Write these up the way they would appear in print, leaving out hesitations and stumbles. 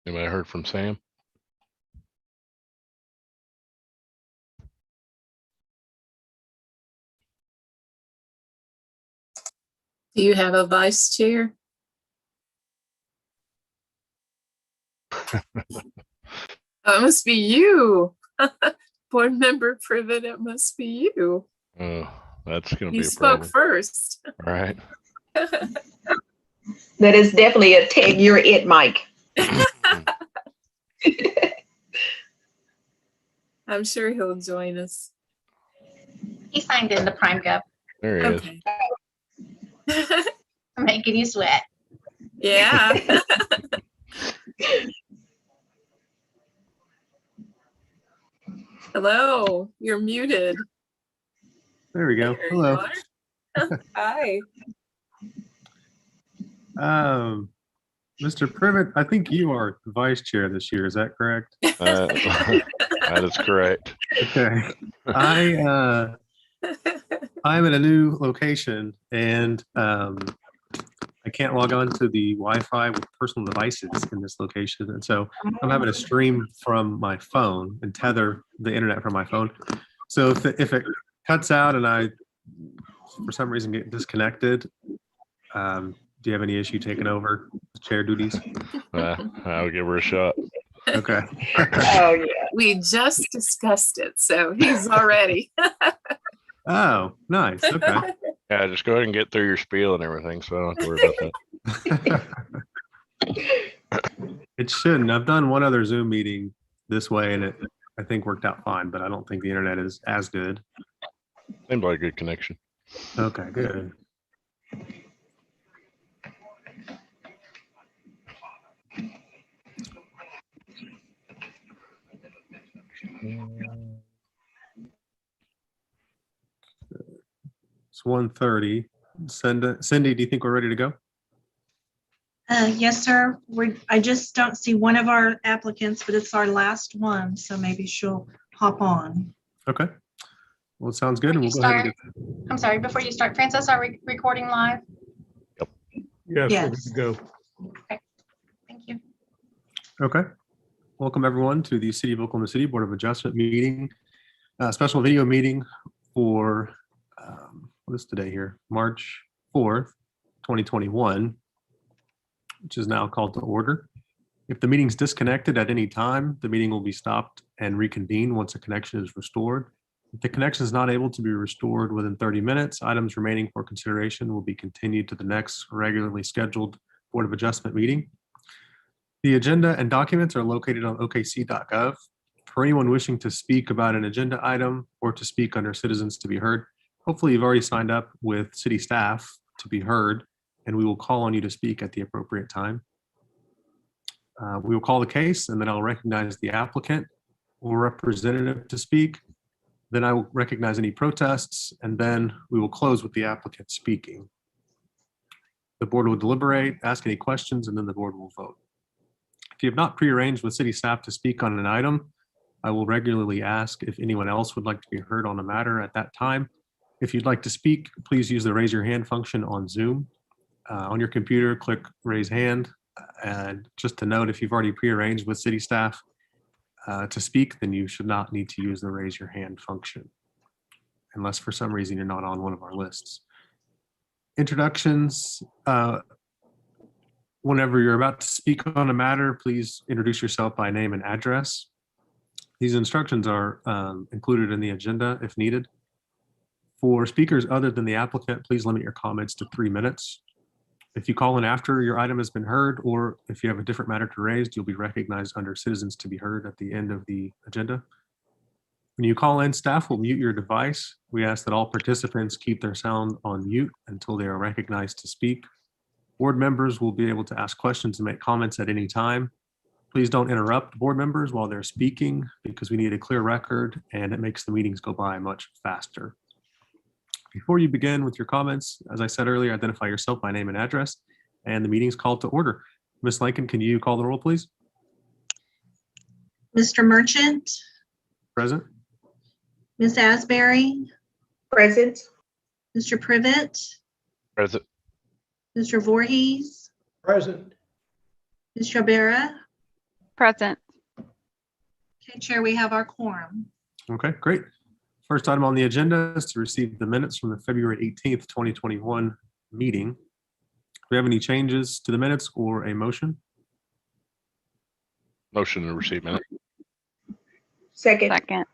Anybody heard from Sam? Do you have a vice chair? Oh, it must be you. Board member Privet, it must be you. Oh, that's going to You be a spoke problem. first. Right. That is definitely a Ted, you're it, Mike. I'm sure he'll join us. He signed in the Prime Gov, There he is. Okay. making you sweat. Yeah. Hello, you're muted. There we go. There Hello. you are. Hi. Mr. Privet, I think you are vice chair this year. Is that correct? That is correct. Okay. I'm in a new location and I can't log on to the Wi-Fi with personal devices in this location. And so I'm having to stream from my phone and tether the internet from my phone. So if it cuts out and I, for some reason, get disconnected, do you have any issue taking over the chair duties? I'll give her a shot. Okay. Oh, yeah. We just discussed it, so he's already. Oh, nice. Okay. Yeah, just go ahead and get through your spiel and everything, so I don't have to worry about that. It shouldn't. I've done one other Zoom meeting this way and it, I think, worked out fine, but I don't think the internet is as good. Seems like a good connection. Okay, good. It's 1:30. Cindy, do you think we're ready to go? Yes, sir. I just don't see one of our applicants, but it's our last one, so maybe she'll hop on. Okay. Well, it sounds good. And we'll go ahead and get I'm sorry, before you start, Francis, are we recording live? Yes, we're good Yes. to go. Thank you. Okay. Welcome everyone to the City of Oklahoma City Board of Adjustment meeting, special video meeting for, what is today here? March 4th, 2021, which is now called to order. If the meeting's disconnected at any time, the meeting will be stopped and reconvened once a connection is restored. If the connection is not able to be restored within 30 minutes, items remaining for consideration will be continued to the next regularly scheduled Board of Adjustment meeting. The agenda and documents are located on okc.gov. For anyone wishing to speak about an agenda item or to speak under citizens to be heard, hopefully you've already signed up with city staff to be heard, and we will call on you to speak at the appropriate time. We will call the case, and then I'll recognize the applicant or representative to speak. Then I will recognize any protests, and then we will close with the applicant speaking. The board will deliberate, ask any questions, and then the board will vote. If you have not prearranged with city staff to speak on an item, I will regularly ask if anyone else would like to be heard on a matter at that time. If you'd like to speak, please use the raise your hand function on Zoom. On your computer, click raise hand. And just to note, if you've already prearranged with city staff to speak, then you should not need to use the raise your hand function, unless for some reason you're not on one of our lists. Introductions. Whenever you're about to speak on a matter, please introduce yourself by name and address. These instructions are included in the agenda if needed. For speakers other than the applicant, please limit your comments to 3 minutes. If you call in after your item has been heard, or if you have a different matter to raise, you'll be recognized under citizens to be heard at the end of the agenda. When you call in, staff will mute your device. We ask that all participants keep their sound on mute until they are recognized to speak. Board members will be able to ask questions and make comments at any time. Please don't interrupt board members while they're speaking because we need a clear record and it makes the meetings go by much faster. Before you begin with your comments, as I said earlier, identify yourself by name and address, and the meeting's called to order. Ms. Lincoln, can you call the roll, please? Mr. Merchant, Present. Ms. Asbury, Present. Mr. Privet, Present. Okay, Chair, we have our quorum. Okay, great. First item on the agenda is to receive the minutes from the February 18th, 2021 meeting. Do we have any changes to the minutes or a motion? Motion to receive minute. Second. Second.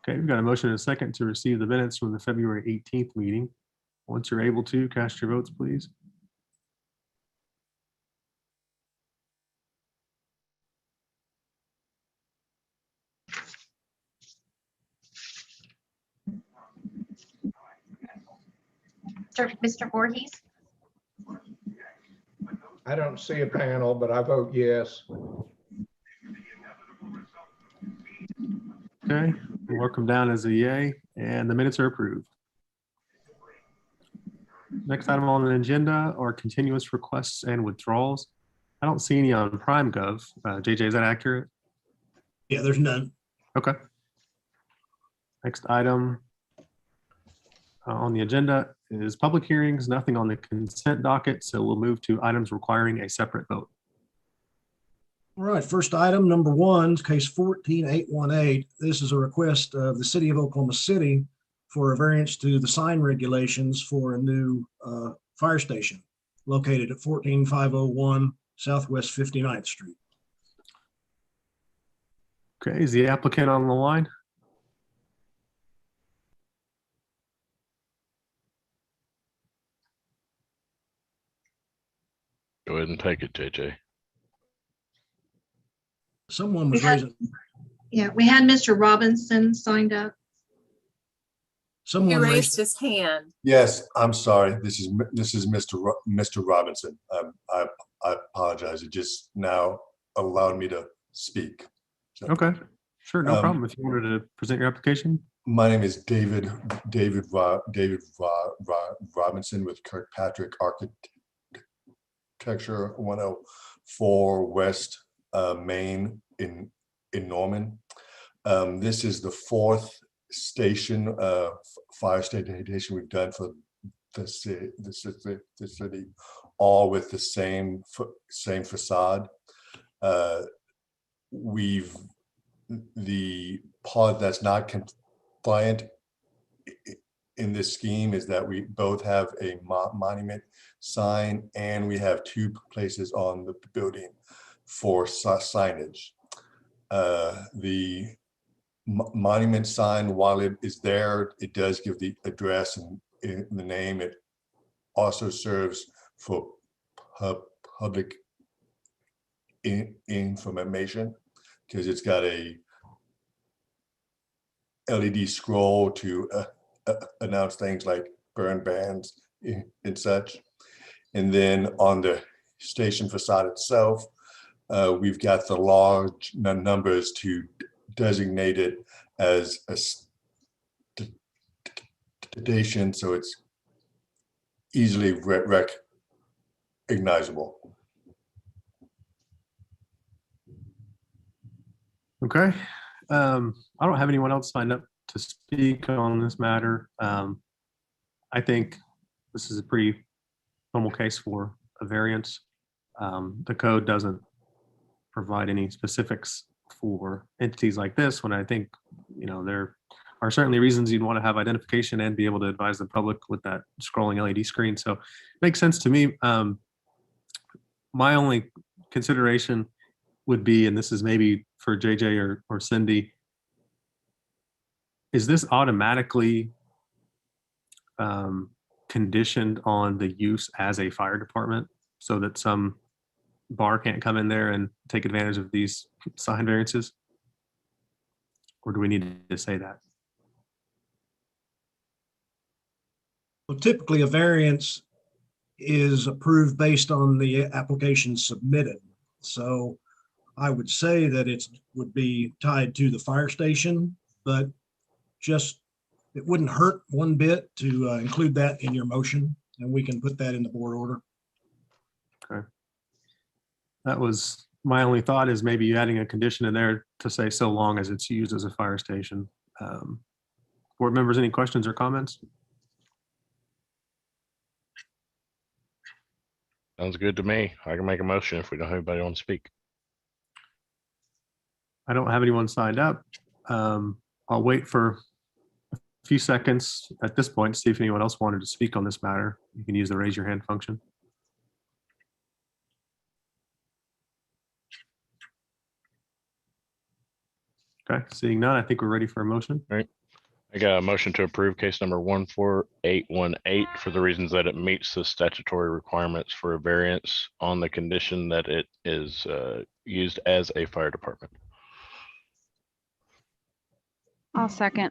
Okay, we've got a motion and a second to receive the minutes from the February 18th meeting. Once you're able to, cast your votes, please. Mr. Voorhees, I don't see a panel, but I vote yes. Okay, we'll mark them down as a yay, and the minutes are approved. Next item on the agenda are continuous requests and withdrawals. I don't see any on PrimeGov. JJ, is that accurate? Yeah, there's none. Okay. Next item on the agenda is public hearings, nothing on the consent docket, so we'll move to items requiring a separate vote. All right, first item, number one, case 14818. This is a request of the city of Oklahoma City for a variance to the sign regulations for a new fire station located at 14501 Southwest 59th Street. Okay, is the applicant on the line? Go ahead and take it, JJ. Someone was We had- raising, Yeah, we had Mr. Robinson signed up. He someone raised raised, his hand. Yes, I'm sorry. This is Mr. Robinson. I apologize. It just now allowed me to speak. So, Okay, sure, no Um, problem. If you wanted to present your application. my name is David Robinson with Kirkpatrick Architecture, 104 West Main in Norman. This is the fourth station, fire station we've done for the city, all with the same facade. The part that's not compliant in this scheme is that we both have a monument sign and we have two places on the building for signage. The monument sign, while it is there, it does give the address and the name. It also serves for public information because it's got a LED scroll to announce things like burn bans and such. And then on the station facade itself, we've got the large numbers to designate it as a station, so it's easily recognizable. Okay, I don't have anyone else signed up to speak on this matter. I think this is a pretty normal case for a variance. The code doesn't provide any specifics for entities like this, when I think, there are certainly reasons you'd want to have identification and be able to advise the public with that scrolling LED screen. So it makes sense to me. My only consideration would be, and this is maybe for JJ or Cindy, is this automatically conditioned on the use as a fire department so that some bar can't come in there and take advantage of these sign variances? Or do we need to say that? well, typically a variance is approved based on the application submitted. So I would say that it would be tied to the fire station, but just, it wouldn't hurt one bit to include that in your motion, and we can put that in the board order. Okay. That was my only thought, is maybe adding a condition in there to say so long as it's used as a fire station. Board members, any questions or comments? Sounds good to me. I can make a motion if we don't have anybody on to speak. I don't have anyone signed up. I'll wait for a few seconds at this point to see if anyone else wanted to speak on this matter. You can use the raise your hand function. Okay, seeing none, I think we're ready for a motion. I got a motion to approve case number 14818 for the reasons that it meets the statutory requirements for a variance on the condition that it is used as a fire department. I'll second.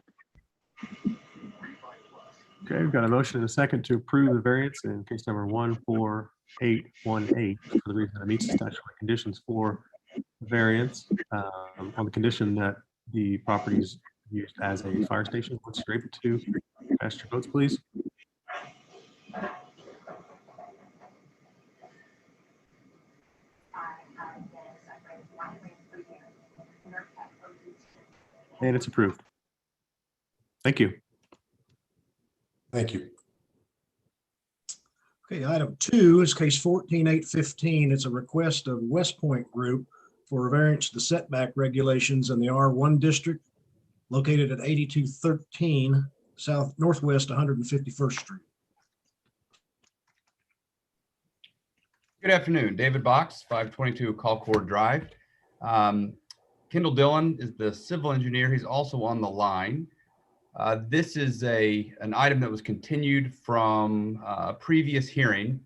Okay, we've got a motion and a second to approve the variance in case number 14818 for the reason that it meets the statutory conditions for variance on the condition that the property is used as a fire station. Once you're able to cast your votes, please. And it's approved. Thank you. Thank you. Okay, item 2 is case 14815. It's a request of West Point Group for a variance to the setback regulations in the R1 district located at 8213 South Northwest 151st Street. Good afternoon, David Box, 522 Colcord Drive. Kendall Dillon is the civil engineer. He's also on the line. This is an item that was continued from a previous hearing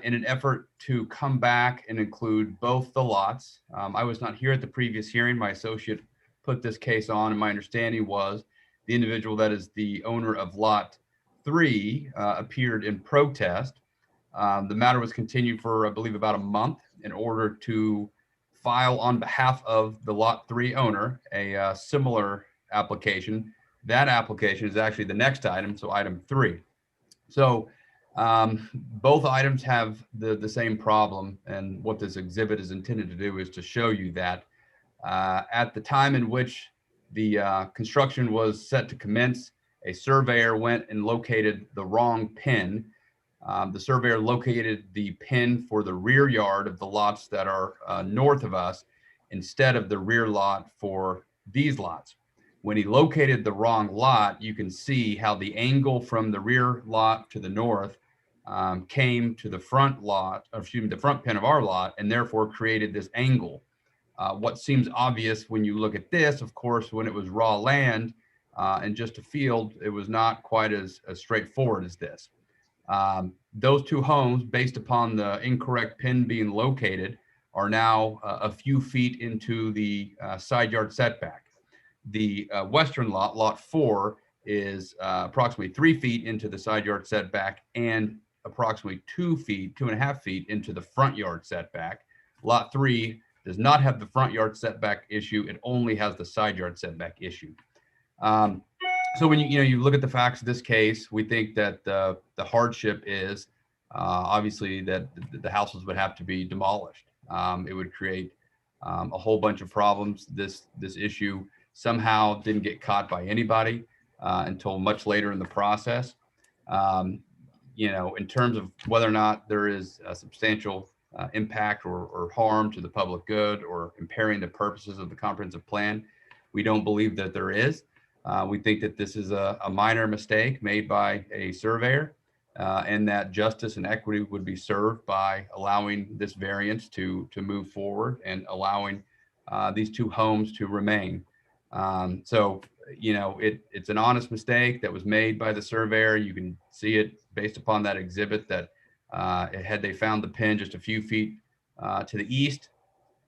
in an effort to come back and include both the lots. I was not here at the previous hearing. My associate put this case on, and my understanding was the individual that is the owner of Lot 3 appeared in protest. The matter was continued for, I believe, about a month in order to file on behalf of the Lot 3 owner a similar application. That application is actually the next item, so item 3. So both items have the same problem, and what this exhibit is intended to do is to show you that at the time in which the construction was set to commence, a surveyor went and located the wrong pin. The surveyor located the pin for the rear yard of the lots that are north of us instead of the rear lot for these lots. When he located the wrong lot, you can see how the angle from the rear lot to the north came to the front lot, or excuse me, the front pin of our lot, and therefore created this angle. What seems obvious when you look at this, of course, when it was raw land and just a field, it was not quite as straightforward as this. Those two homes, based upon the incorrect pin being located, are now a few feet into the side yard setback. The western lot, Lot 4, is approximately 3 feet into the side yard setback and approximately 2.5 feet into the front yard setback. Lot 3 does not have the front yard setback issue. It only has the side yard setback issue. So when you look at the facts of this case, we think that the hardship is obviously that the houses would have to be demolished. It would create a whole bunch of problems. This issue somehow didn't get caught by anybody until much later in the process. In terms of whether or not there is a substantial impact or harm to the public good or impairing the purposes of the comprehensive plan, we don't believe that there is. We think that this is a minor mistake made by a surveyor and that justice and equity would be served by allowing this variance to move forward and allowing these two homes to remain. It's an honest mistake that was made by the surveyor. You can see it based upon that exhibit that had they found the pin just a few feet to the east,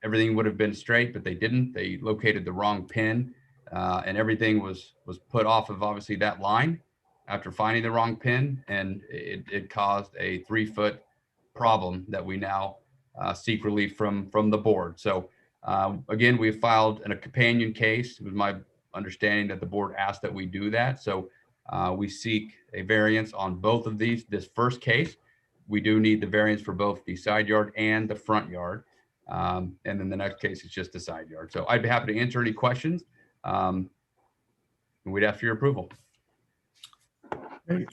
everything would have been straight, but they didn't. They located the wrong pin and everything was put off of obviously that line after finding the wrong pin, and it caused a 3-foot problem that we now seek relief from the board. So again, we filed in a companion case. It was my understanding that the board asked that we do that. So we seek a variance on both of these. This first case, we do need the variance for both the side yard and the front yard. And then the next case is just the side yard. So I'd be happy to answer any questions. And we'd ask for your approval. Okay,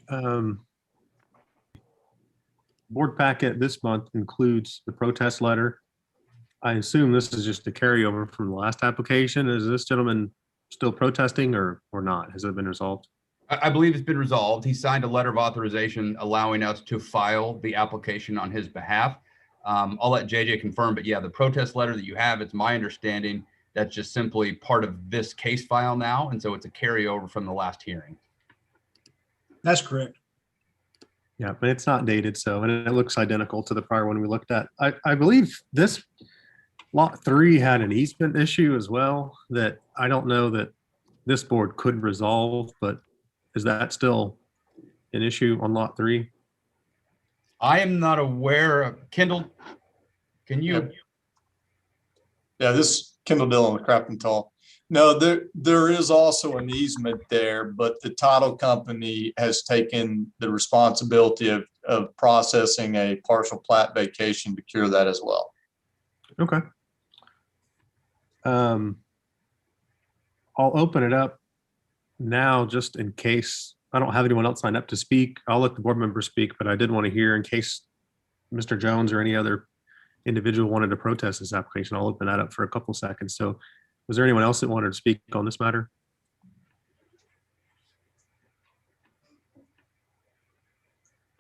board packet this month includes the protest letter I assume this is just a carryover from the last application. Is this gentleman still protesting or not? Has it been resolved? I believe it's been resolved. He signed a letter of authorization allowing us to file the application on his behalf. I'll let JJ confirm, but yeah, the protest letter that you have, it's my understanding that's just simply part of this case file now. And so it's a carryover from the last hearing. That's correct. Yeah, but it's not dated, so, and it looks identical to the prior one we looked at. I believe this lot 3 had an easement issue as well that I don't know that this board could resolve, but is that still an issue on lot 3? I am not aware of, Kendall, can you? Yeah, this is Kendall Dillon with Crafton Tall. No, there is also an easement there, but the title company has taken the responsibility of processing a partial plat vacation to cure that as well. Okay. I'll open it up now just in case I don't have anyone else signed up to speak. I'll let the board members speak, but I did want to hear in case Mr. Jones or any other individual wanted to protest this application. I'll open that up for a couple seconds. So was there anyone else that wanted to speak on this matter?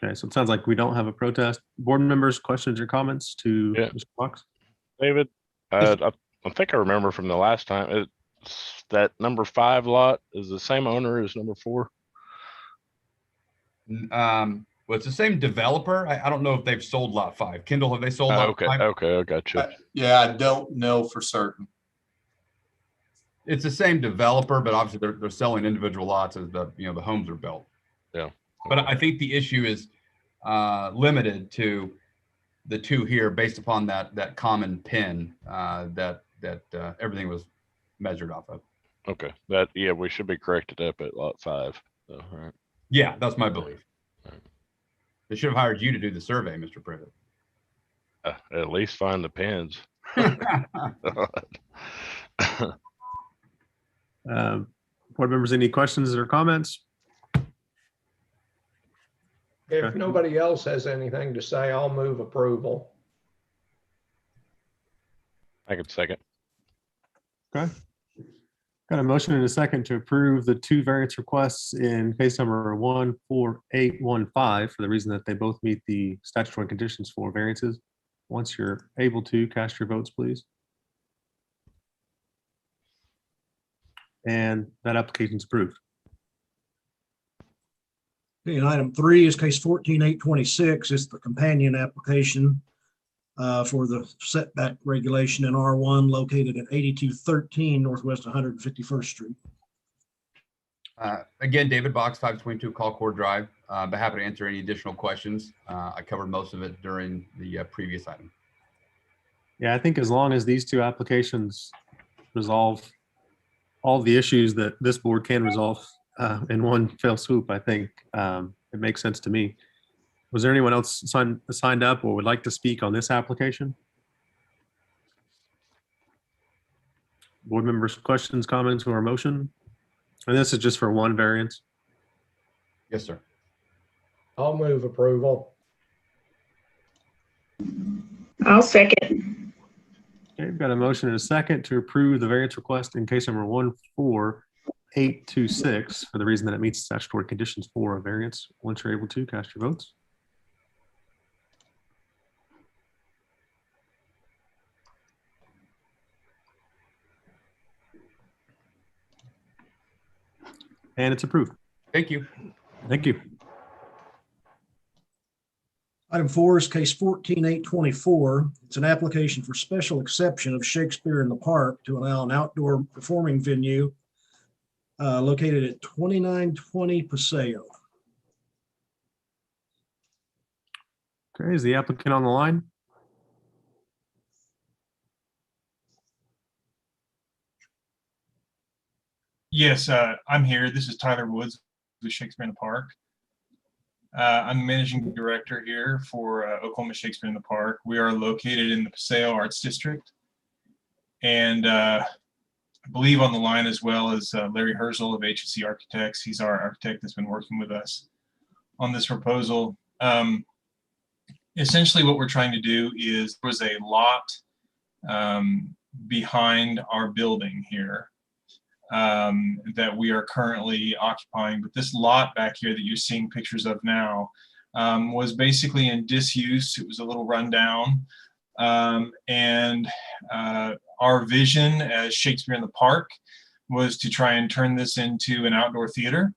Okay, so it sounds like we don't have a protest. Board members, questions or comments to Yeah. Mr. Fox? David, I think I remember from the last time, it's that number 5 lot is the same owner as number 4. Well, it's the same developer. I don't know if they've sold lot 5. Kendall, have they sold lot Okay, 5? okay, I got you. Yeah, I don't know for certain. It's the same developer, but obviously they're selling individual lots as the homes are built. Yeah. But I think the issue is limited to the 2 here based upon that common pin that everything was measured off of. Okay, yeah, we should be corrected up at lot 5. So, all right. Yeah, that's my belief. Right. They should have hired you to do the survey, Mr. Privet. At least find the pins. Board members, any questions or comments? If Okay. nobody else has anything to say, I'll move approval. I could second. Okay. Got a motion and a second to approve the 2 variance requests in case number 14815 for the reason that they both meet the statutory conditions for variances. Once you're able to, cast your votes, please. And that application's approved. Okay, and item 3 is case 14826. It's the companion application for the setback regulation in R1 located at 8213 Northwest 151st Street. Again, David Box, 522 Colcord Drive. But happy to answer any additional questions. I covered most of it during the previous item. Yeah, I think as long as these 2 applications resolve all the issues that this board can resolve in one fell swoop, I think it makes sense to me. Was there anyone else signed up or would like to speak on this application? Board members, questions, comments, or motion? And this is just for 1 variance. Yes, sir. I'll move approval. I'll second. Okay, we've got a motion and a second to approve the variance request in case number 14826 for the reason that it meets statutory conditions for a variance. Once you're able to, cast your votes. And it's approved. Thank you. Thank you. Item 4 is case 14824. It's an application for special exception of Shakespeare in the Park to allow an outdoor performing venue located at 2920 Paseo. Okay, is the applicant on the line? Yes, I'm here. This is Tyler Woods with Shakespeare in the Park. I'm managing director here for Oklahoma Shakespeare in the Park. We are located in the Paseo Arts District. And I believe on the line as well as Larry Herzl of HSC Architects. He's our architect that's been working with us on this proposal. Essentially what we're trying to do is there was a lot behind our building here that we are currently occupying. But this lot back here that you're seeing pictures of now was basically in disuse. It was a little rundown. And our vision as Shakespeare in the Park was to try and turn this into an outdoor theater.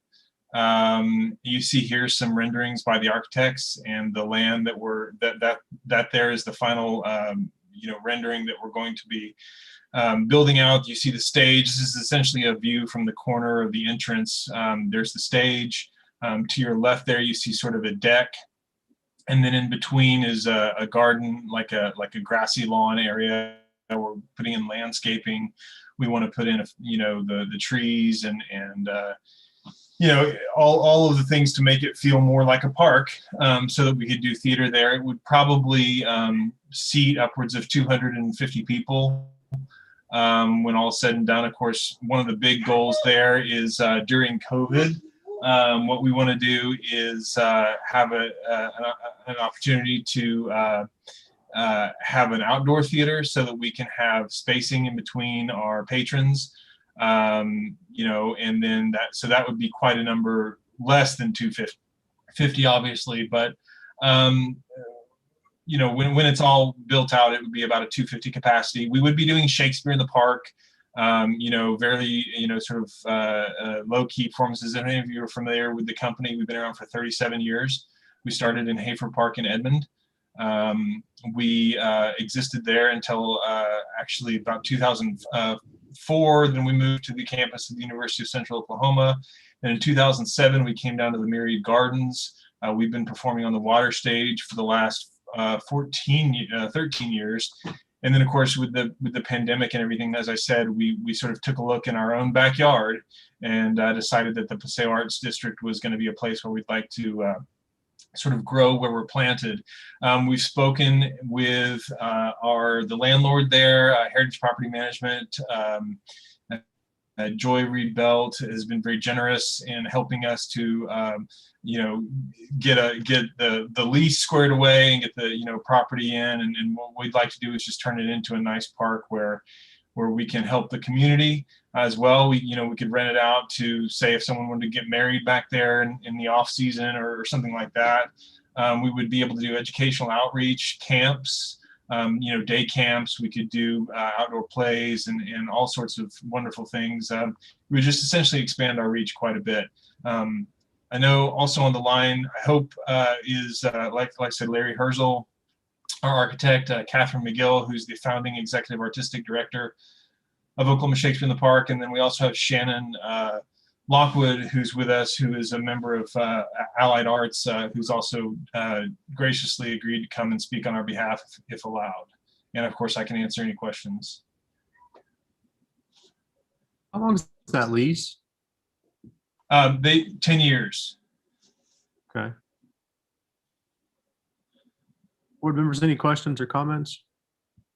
You see here some renderings by the architects, and the land that we're that there is the final rendering that we're going to be building out. You see the stage. This is essentially a view from the corner of the entrance. There's the stage. To your left there, you see sort of a deck, and then in between is a garden, like a grassy lawn area. We're putting in landscaping. We want to put in the trees and all of the things to make it feel more like a park, so that we could do theater there. It would probably seat upwards of 250 people when all said and done. Of course, one of the big goals there is during COVID, what we want to do is have an opportunity to have an outdoor theater so that we can have spacing in between our patrons. And then that would be quite a number, less than 250 obviously, but when it's all built out, it would be about a 250 capacity. We would be doing Shakespeare in the Park, very sort of low-key performances. If any of you are familiar with the company, we've been around for 37 years. We started in Hafer Park in Edmond. We existed there until actually about 2004. Then we moved to the campus of the University of Central Oklahoma. And in 2007, we came down to the Myriad Gardens. We've been performing on the water stage for the last 13 years. And then, of course, with the pandemic and everything, as I said, we sort of took a look in our own backyard and decided that the Paseo Arts District was going to be a place where we'd like to sort of grow where we're planted. We've spoken with the landlord there, Heritage Property Management. Joy Reed Belt has been very generous in helping us to get the lease squared away and get the property in, and what we'd like to do is just turn it into a nice park where we can help the community as well. We could rent it out to, say, if someone wanted to get married back there in the off season or something like that. We would be able to do educational outreach, camps, day camps. We could do outdoor plays and all sorts of wonderful things. We would just essentially expand our reach quite a bit. I know also on the line, I hope, is like I said, Larry Herzl, our architect, Catherine McGill, who's the founding executive artistic director of Oklahoma Shakespeare in the Park. And then we also have Shannon Lockwood, who's with us, who is a member of Allied Arts, who's also graciously agreed to come and speak on our behalf if allowed. And of course, I can answer any questions. How long is that lease? 10 years. Okay. Board members, any questions or comments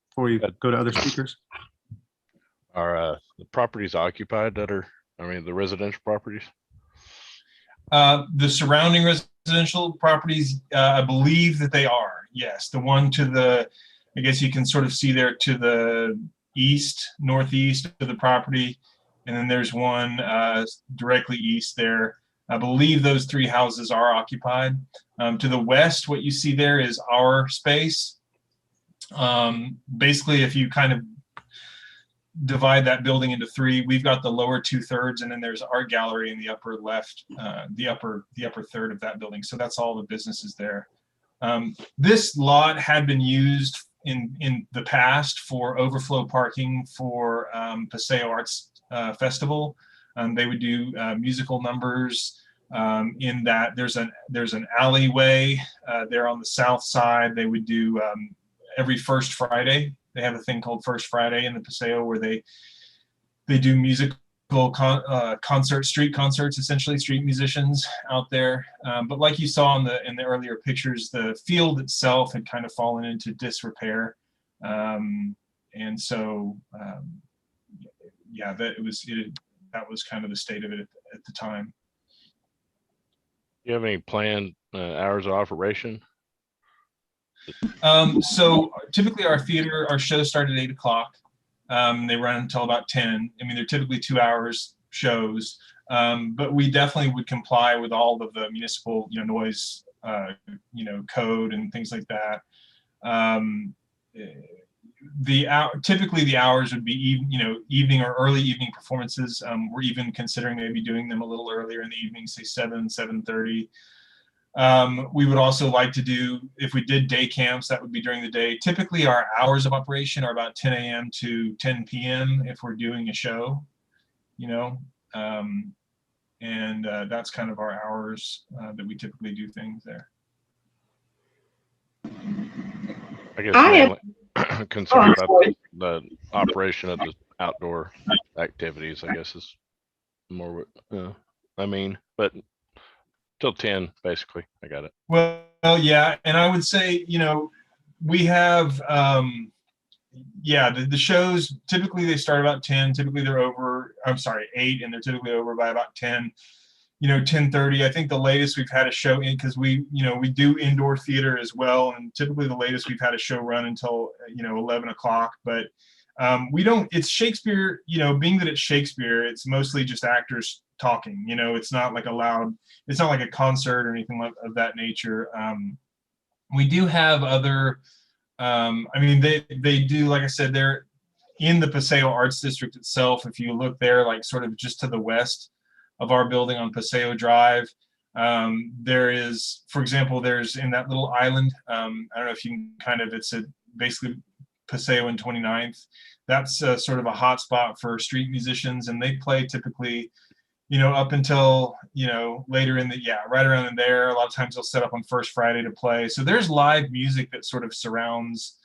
before you go to other speakers? Are the properties occupied the residential properties? The surrounding residential properties, I believe that they are, yes. The one to the, I guess you can sort of see there to the northeast of the property. And then there's one directly east there. I believe those three houses are occupied. To the west, what you see there is our space. Basically, if you kind of divide that building into three, we've got the lower 2/3, and then there's art gallery in the upper left, the upper third of that building. So that's all the businesses there. This lot had been used in the past for overflow parking for Paseo Arts Festival. They would do musical numbers in that. There's an alleyway there on the south side. They would do every first Friday. They have a thing called First Friday in the Paseo where they do musical street concerts, essentially street musicians out there. But like you saw in the earlier pictures, the field itself had kind of fallen into disrepair, and so yeah, that was kind of the state of it at the time. Do you have any planned hours of operation? So typically our shows start at 8 o'clock. They run until about 10. I mean, they're typically 2 hours shows, but we definitely would comply with all of the municipal, noise, code and things like that. Typically the hours would be evening or early evening performances. We're even considering maybe doing them a little earlier in the evening, say 7:30. We would also like to do, if we did day camps, that would be during the day. Typically our hours of operation are about 10 a.m. to 10 p.m. if we're doing a show, and that's kind of our hours that we typically do things there. I guess I mainly concerned Oh, about the operation of the outdoor activities, I guess is more what, but till 10, basically. I got it. Well, yeah. And I would say, we have, the shows, typically they start about 10, typically they're over, 8, and they're typically over by about 10, 10:30. I think the latest we've had a show in, because we do indoor theater as well. And typically the latest we've had a show run until, 11 o'clock, but it's Shakespeare, being that it's Shakespeare, it's mostly just actors talking, it's not like it's not like a concert or anything of that nature. We do have other, they do, like I said, they're in the Paseo Arts District itself. If you look there, like sort of just to the west of our building on Paseo Drive, there is, for example, there's in that little island, I don't know if you can it's basically Paseo and 29th. That's sort of a hot spot for street musicians, and they play typically, up until, later in right around in there. A lot of times they'll set up on First Friday to play. So there's live music that sort of surrounds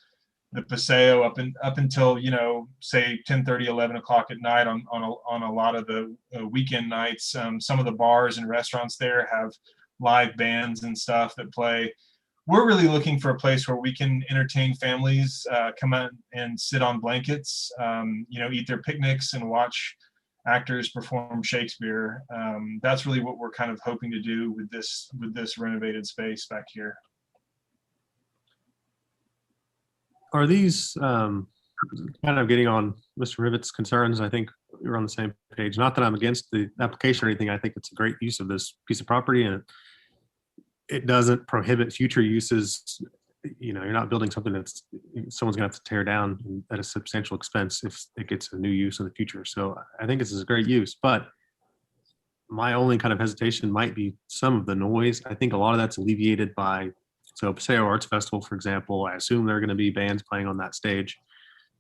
the Paseo up until, say 10:30, 11 o'clock at night on a lot of the weekend nights. Some of the bars and restaurants there have live bands and stuff that play. We're really looking for a place where we can entertain families, come out and sit on blankets, eat their picnics and watch actors perform Shakespeare. That's really what we're kind of hoping to do with this renovated space back here. Are these kind of getting on Mr. Rivet's concerns? I think we're on the same page. Not that I'm against the application or anything. I think it's a great use of this piece of property, and it doesn't prohibit future uses. You're not building something that's someone's gonna have to tear down at a substantial expense if it gets a new use in the future. So I think this is a great use, but my only kind of hesitation might be some of the noise. I think a lot of that's alleviated by, so Paseo Arts Festival, for example, I assume there are gonna be bands playing on that stage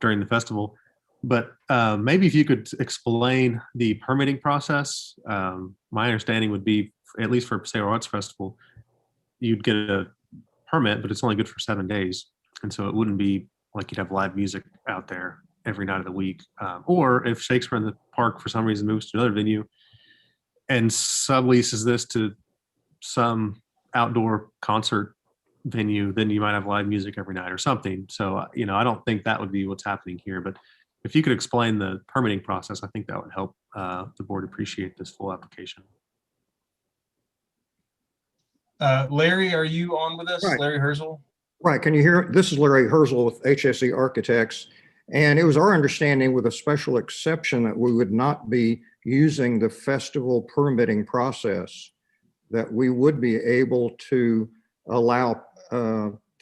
during the festival. But maybe if you could explain the permitting process. My understanding would be, at least for Paseo Arts Festival, you'd get a permit, but it's only good for 7 days. And so it wouldn't be like you'd have live music out there every night of the week. Or if Shakespeare in the Park for some reason moves to another venue and subleases this to some outdoor concert venue, then you might have live music every night or something. So, I don't think that would be what's happening here. But if you could explain the permitting process, I think that would help the board appreciate this full application. Larry, are you on with us? Right. Larry Herzl? Right. Can you hear? This is Larry Herzl with HSE Architects. And it was our understanding, with a special exception, that we would not be using the festival permitting process, that we would be able to allow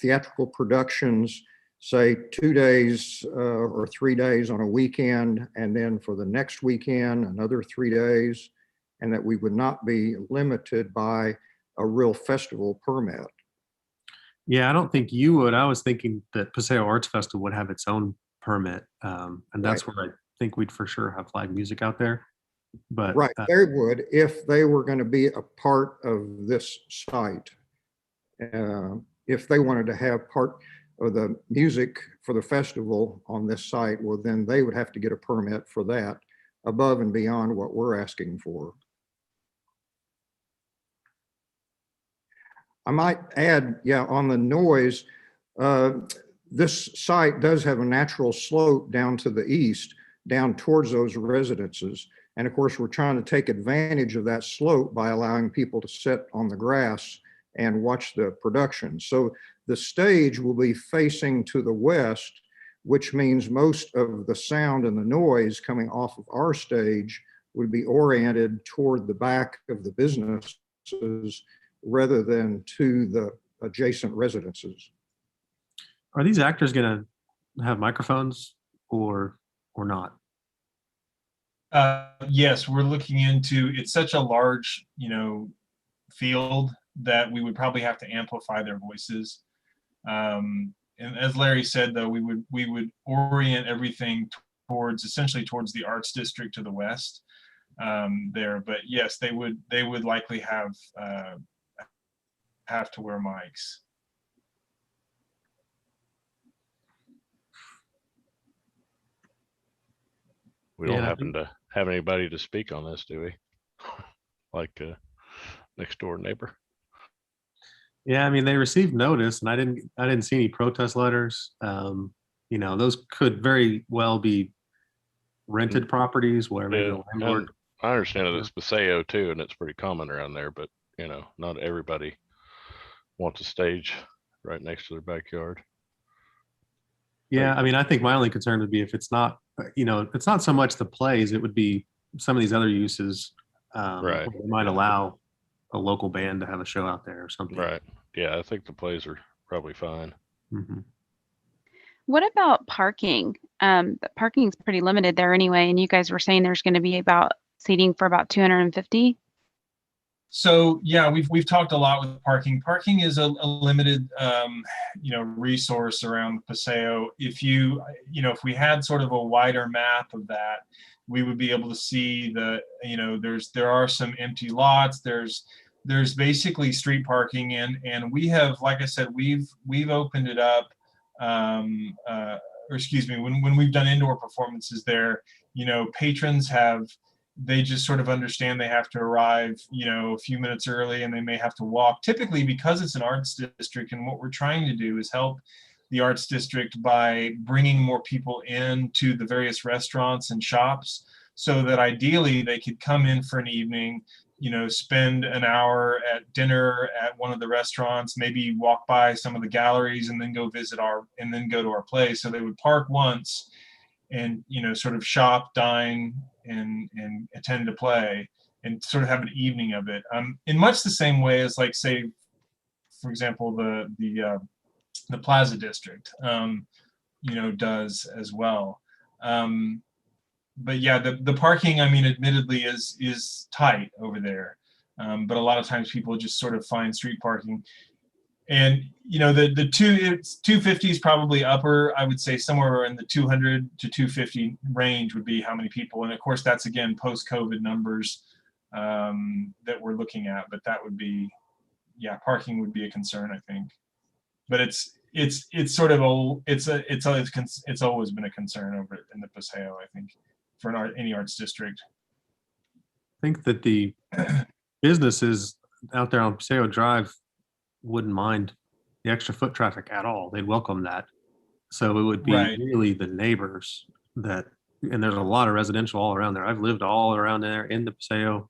theatrical productions, say 2 days or 3 days on a weekend, and then for the next weekend, another 3 days, and that we would not be limited by a real festival permit. Yeah, I don't think you would. I was thinking that Paseo Arts Festival would have its own permit. And that's where I think we'd for sure have live music out there. But right, they would, if they were going to be a part of this site. If they wanted to have part of the music for the festival on this site, well, then they would have to get a permit for that above and beyond what we're asking for. I might add, on the noise, this site does have a natural slope down to the east, down towards those residences. And of course, we're trying to take advantage of that slope by allowing people to sit on the grass and watch the production. So the stage will be facing to the west, which means most of the sound and the noise coming off of our stage would be oriented toward the back of the businesses rather than to the adjacent residences. Are these actors going to have microphones or not? Yes, we're looking into, it's such a large, field that we would probably have to amplify their voices. And as Larry said, though, we would orient everything essentially towards the arts district to the west there. But yes, they would likely have to wear mics. We don't Yeah. happen to have anybody to speak on this, do we? Like next door neighbor. Yeah, I mean, they received notice, and I didn't see any protest letters. Those could very well be rented properties where maybe the landlord. And I understand that it's Paseo too, and it's pretty common around there, but not everybody wants a stage right next to their backyard. Yeah, I mean, I think my only concern would be if it's not, it's not so much the plays, it would be some of these other uses. Right. where they might allow a local band to have a show out there or something. Right. Yeah, I think the plays are probably fine. Mm-hmm. What about parking? Parking's pretty limited there anyway, and you guys were saying there's going to be about seating for about 250. So yeah, we've talked a lot with parking. Parking is a limited, resource around Paseo. If if we had sort of a wider map of that, we would be able to see there are some empty lots. There's basically street parking, and we have, like I said, we've opened it up. When we've done indoor performances there, patrons they just sort of understand they have to arrive, a few minutes early, and they may have to walk. Typically, because it's an arts district, and what we're trying to do is help the arts district by bringing more people in to the various restaurants and shops, so that ideally they could come in for an evening, spend an hour at dinner at one of the restaurants, maybe walk by some of the galleries, and then go to our place. So they would park once and, sort of shop, dine, and attend a play, and sort of have an evening of it. In much the same way as, like, say, for example, the Plaza District, does as well. But yeah, the parking, I mean, admittedly is tight over there. But a lot of times people just sort of find street parking. And, the 250 is probably upper. I would say somewhere in the 200 to 250 range would be how many people. And of course, that's, again, post-COVID numbers that we're looking at. But that would be, parking would be a concern, I think. But it's sort of old. It's always been a concern over in the Paseo, I think, for any arts district. I think that the businesses out there on Paseo Drive wouldn't mind the extra foot traffic at all. They'd welcome that. So it would be really the neighbors and there's a lot of residential all around there. I've lived all around there in the Paseo.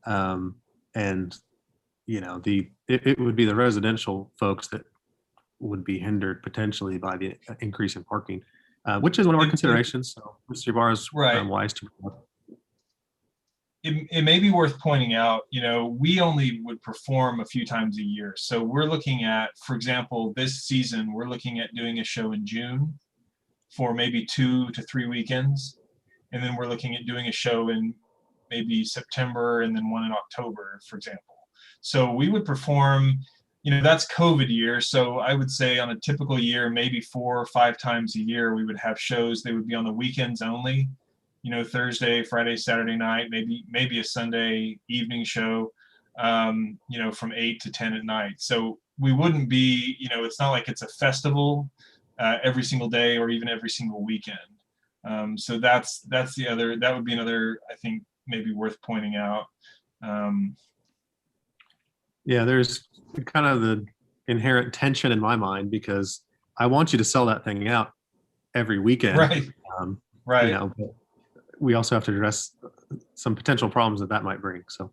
And it would be the residential folks that would be hindered potentially by the increase in parking, which is one of our considerations. So Mr. Barr is wise to. It may be worth pointing out, we only would perform a few times a year. So we're looking at, for example, this season, we're looking at doing a show in June for maybe 2 to 3 weekends. And then we're looking at doing a show in maybe September and then one in October, for example. So we would perform, that's COVID year. So I would say on a typical year, maybe 4 or 5 times a year, we would have shows. They would be on the weekends only. Thursday, Friday, Saturday night, maybe a Sunday evening show, from 8 to 10 at night. So we wouldn't be, it's not like it's a festival every single day or even every single weekend. So that would be another, I think, maybe worth pointing out. Yeah, there's kind of the inherent tension in my mind because I want you to sell that thing out every weekend. Right. But we also have to address some potential problems that might bring. So,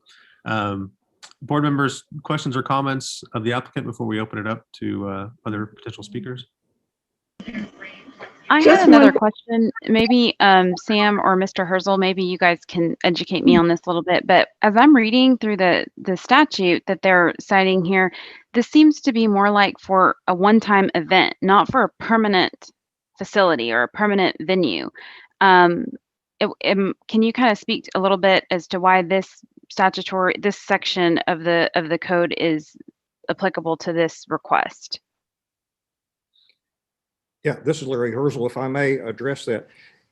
Board members, questions or comments of the applicant before we open it up to other potential speakers? I Just had another one- question. Maybe Sam or Mr. Herzl, maybe you guys can educate me on this a little bit. But as I'm reading through the statute that they're citing here, this seems to be more like for a one-time event, not for a permanent facility or a permanent venue. Can you kind of speak a little bit as to why this section of the code is applicable to this request? Yeah, this is Larry Herzl. If I may address that,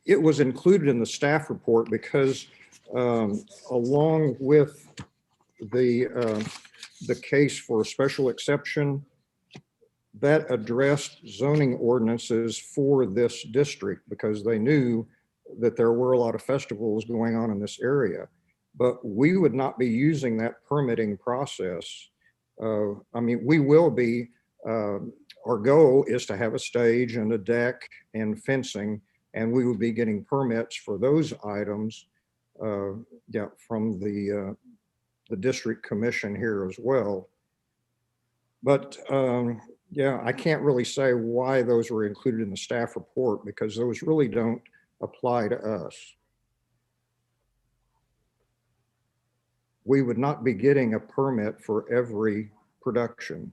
it was included in the staff report because along with the case for a special exception, that addressed zoning ordinances for this district because they knew that there were a lot of festivals going on in this area. But we would not be using that permitting process. I mean, we will be, our goal is to have a stage and a deck and fencing, and we would be getting permits for those items from the district commission here as well. But yeah, I can't really say why those were included in the staff report because those really don't apply to us. We would not be getting a permit for every production.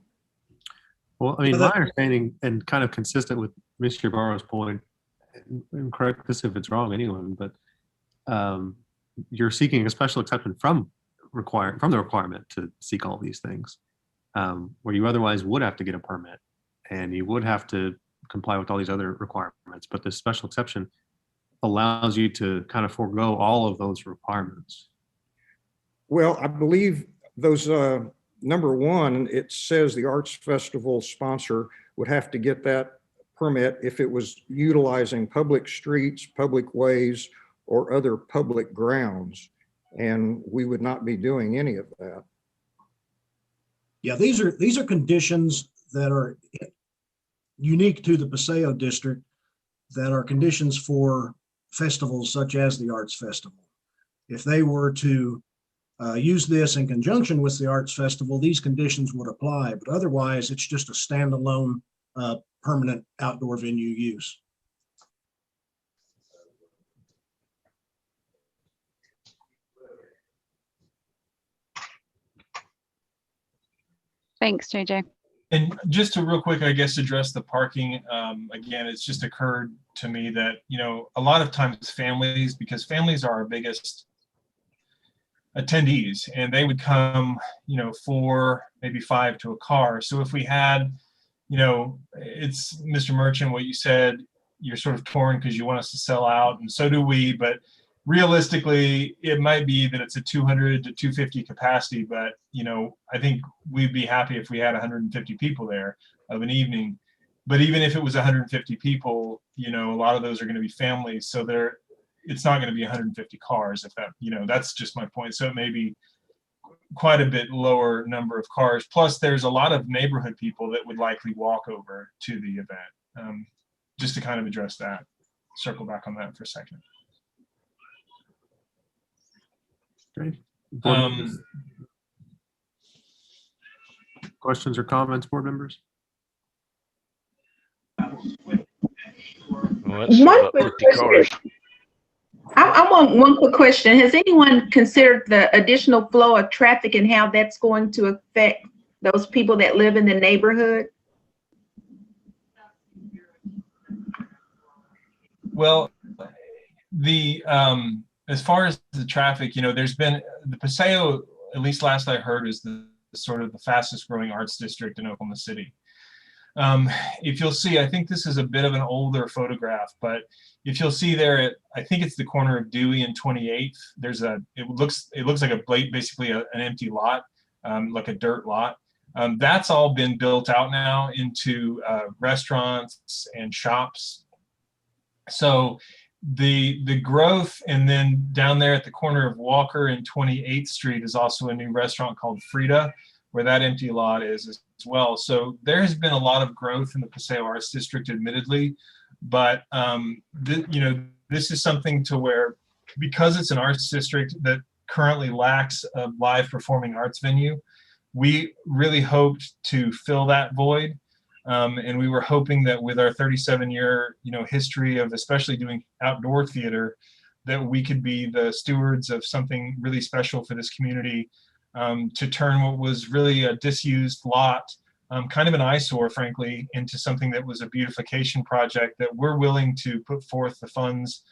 Well, I mean, my understanding and kind of consistent with Mr. Barrow's point, and correct this if it's wrong, anyone, but you're seeking a special exception from the requirement to seek all these things, where you otherwise would have to get a permit and you would have to comply with all these other requirements. But this special exception allows you to kind of forego all of those requirements. Well, I believe those, number one, it says the arts festival sponsor would have to get that permit if it was utilizing public streets, public ways, or other public grounds. And we would not be doing any of that. Yeah, these are conditions that are unique to the Paseo district that are conditions for festivals such as the Arts Festival. If they were to use this in conjunction with the Arts Festival, these conditions would apply, but otherwise it's just a standalone permanent outdoor venue use. Thanks, JJ. And just to real quick, I guess, address the parking, again, it's just occurred to me that, you know, a lot of times families, because families are our biggest attendees, and they would come, you know, 4, maybe 5 to a car. So if we had, you know, it's Mr. Merchant, what you said, you're sort of torn because you want us to sell out, and so do we, but realistically, it might be that it's a 200 to 250 capacity, but, you know, I think we'd be happy if we had 150 people there of an evening. But even if it was 150 people, you know, a lot of those are going to be families. So it's not going to be 150 cars, if that, you know, that's just my point. So it may be quite a bit lower number of cars. Plus, there's a lot of neighborhood people that would likely walk over to the event. Just to kind of address that, circle back on that for a second. Great. Questions or comments, board members? One quick question. I want one quick question. Has anyone considered the additional flow of traffic and how that's going to affect those people that live in the neighborhood? Well, as far as the traffic, you know, there's been the Paseo, at least last I heard, is the sort of the fastest growing arts district in Oklahoma City. If you'll see, I think this is a bit of an older photograph, but if you'll see there, I think it's the corner of Dewey and 28th. It looks like basically an empty lot, like a dirt lot. That's all been built out now into restaurants and shops. So the growth, and then down there at the corner of Walker and 28th Street is also a new restaurant called Frida, where that empty lot is as well. So there has been a lot of growth in the Paseo Arts District, admittedly, but you know, this is something to where, because it's an arts district, that currently lacks a live performing arts venue. We really hoped to fill that void. And we were hoping that with our 37-year, history of especially doing outdoor theater, that we could be the stewards of something really special for this community, to turn what was really a disused lot, kind of an eyesore, frankly, into something that was a beautification project that we're willing to put forth the funds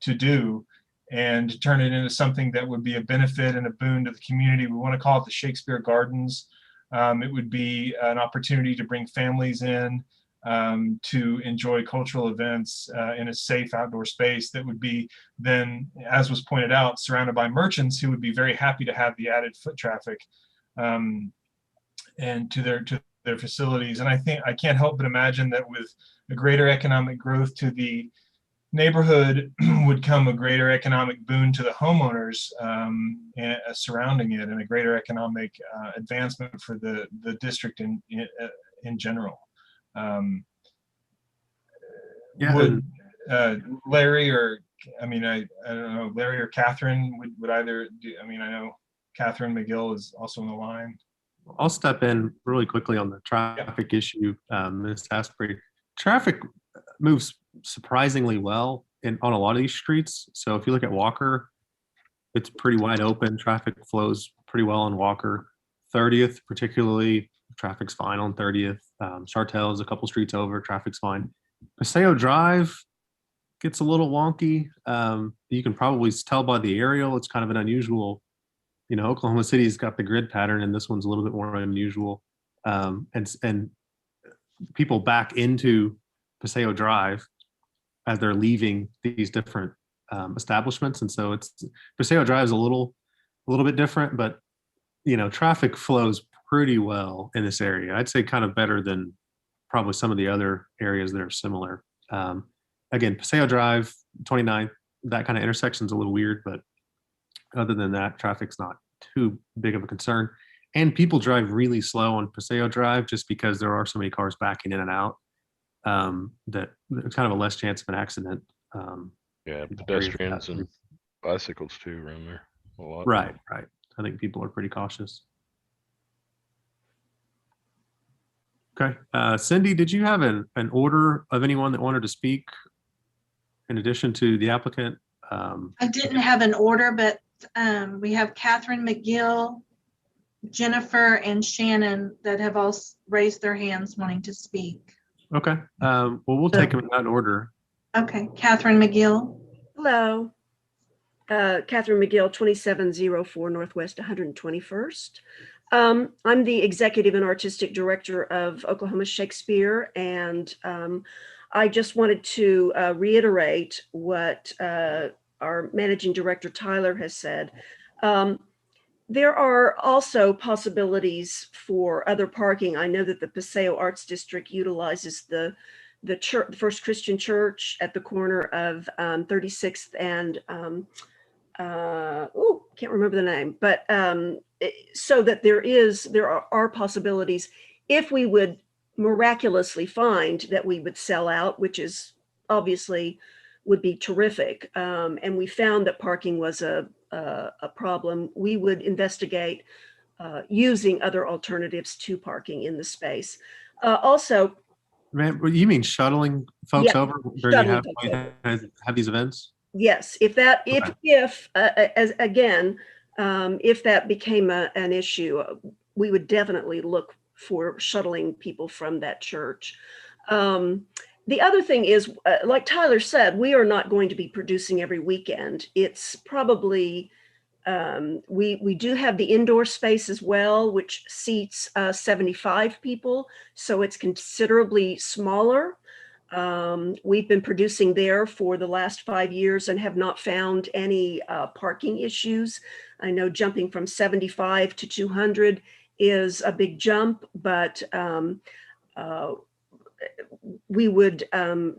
to do, and to turn it into something that would be a benefit and a boon to the community. We want to call it the Shakespeare Gardens. It would be an opportunity to bring families in, to enjoy cultural events in a safe outdoor space that would be then, as was pointed out, surrounded by merchants who would be very happy to have the added foot traffic, and to their facilities. And I think I can't help but imagine that with a greater economic growth to the neighborhood would come a greater economic boon to the homeowners surrounding it, and a greater economic advancement for the district in general. Would Larry or I don't know, Larry or Catherine would either do? I know Catherine McGill is also on the line. I'll step in really quickly on the traffic issue, Ms. Asprey. Traffic moves surprisingly well on a lot of these streets. So if you look at Walker, it's pretty wide open. Traffic flows pretty well on Walker. 30th, particularly, traffic's fine on 30th. Chartel is a couple streets over, traffic's fine. Paseo Drive gets a little wonky. You can probably tell by the aerial, it's kind of an unusual, Oklahoma City's got the grid pattern, and this one's a little bit more unusual. And people back into Paseo Drive as they're leaving these different establishments. And so Paseo Drive is a little bit different, but traffic flows pretty well in this area. I'd say kind of better than probably some of the other areas that are similar. Again, Paseo Drive, 29th, that kind of intersection's a little weird, but other than that, traffic's not too big of a concern. And people drive really slow on Paseo Drive just because there are so many cars backing in and out, that there's kind of a less chance of an accident. Yeah, pedestrians and bicycles too around there a lot. Right. I think people are pretty cautious. Okay. Cindy, did you have an order of anyone that wanted to speak in addition to the applicant? I didn't have an order, but we have Catherine McGill, Jennifer, and Shannon that have all raised their hands wanting to speak. Okay. Well, we'll take them in that order. Okay. Catherine McGill. Hello. Catherine McGill, 2704 Northwest 121st. I'm the executive and artistic director of Oklahoma Shakespeare, and I just wanted to reiterate what our managing director Tyler has said. There are also possibilities for other parking. I know that the Paseo Arts District utilizes the church, the First Christian Church at the corner of 36th and can't remember the name, but so that there are possibilities if we would miraculously find that we would sell out, which is obviously would be terrific. And we found that parking was a problem. We would investigate using other alternatives to parking in the space. Also, Man, you mean shuttling folks Yeah, over during shuttling you have these events? yes, if that became an issue, we would definitely look for shuttling people from that church. The other thing is, like Tyler said, we are not going to be producing every weekend. It's probably, we do have the indoor space as well, which seats 75 people. So it's considerably smaller. We've been producing there for the last 5 years and have not found any parking issues. I know jumping from 75 to 200 is a big jump, but we would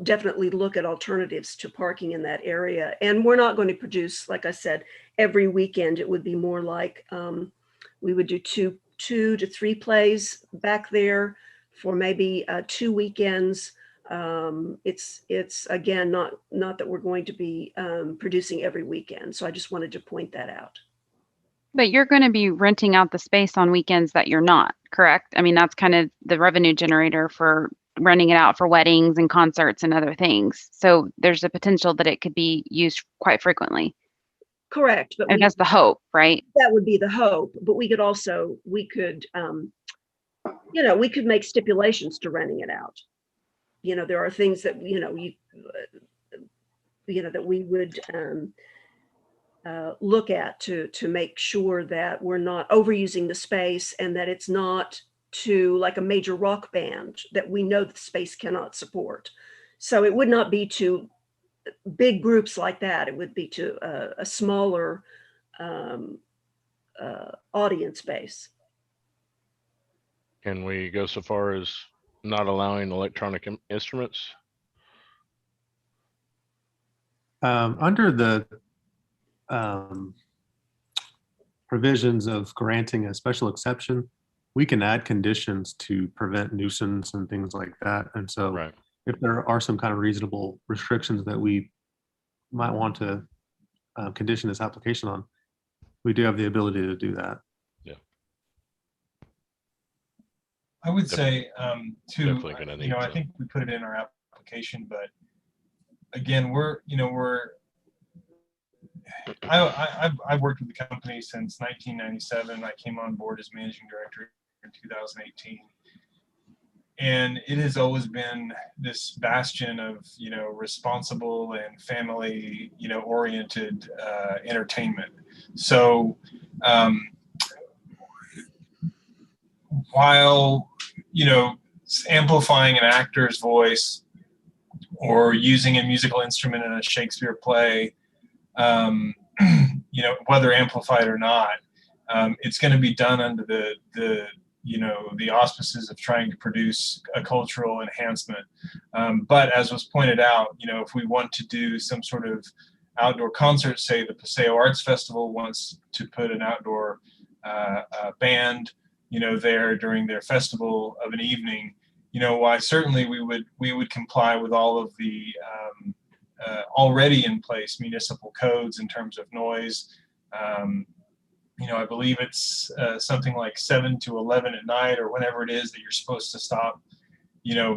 definitely look at alternatives to parking in that area. And we're not going to produce, like I said, every weekend. It would be more like we would do two to three plays back there for maybe 2 weekends. It's again, not that we're going to be producing every weekend. So I just wanted to point that out. But you're going to be renting out the space on weekends that you're not, correct? I mean, that's kind of the revenue generator for renting it out for weddings and concerts and other things. So there's a potential that it could be used quite frequently. Correct, but And that's the hope, right? that would be the hope, but we could also, we could make stipulations to renting it out. There are things that, that we would look at to make sure that we're not overusing the space and that it's not to like a major rock band that we know the space cannot support. So it would not be to big groups like that. It would be to a smaller audience base. Can we go so far as not allowing electronic instruments? Under the provisions of granting a special exception, we can add conditions to prevent nuisance and things like that. And so if there are some kind of reasonable restrictions that we might want to condition this application on, we do have the ability to do that. Yeah. I would say definitely gonna need I to. think we put it in our application, but again, I've worked with the company since 1997. I came on board as managing director in 2018. And it has always been this bastion of, responsible and family, oriented entertainment. So while, amplifying an actor's voice or using a musical instrument in a Shakespeare play, whether amplified or not, it's going to be done under the auspices of trying to produce a cultural enhancement. But as was pointed out, if we want to do some sort of outdoor concert, say the Paseo Arts Festival wants to put an outdoor band, there during their festival of an evening, why certainly we would comply with all of the already in place municipal codes in terms of noise. I believe it's something like 7 to 11 at night or whenever it is that you're supposed to stop,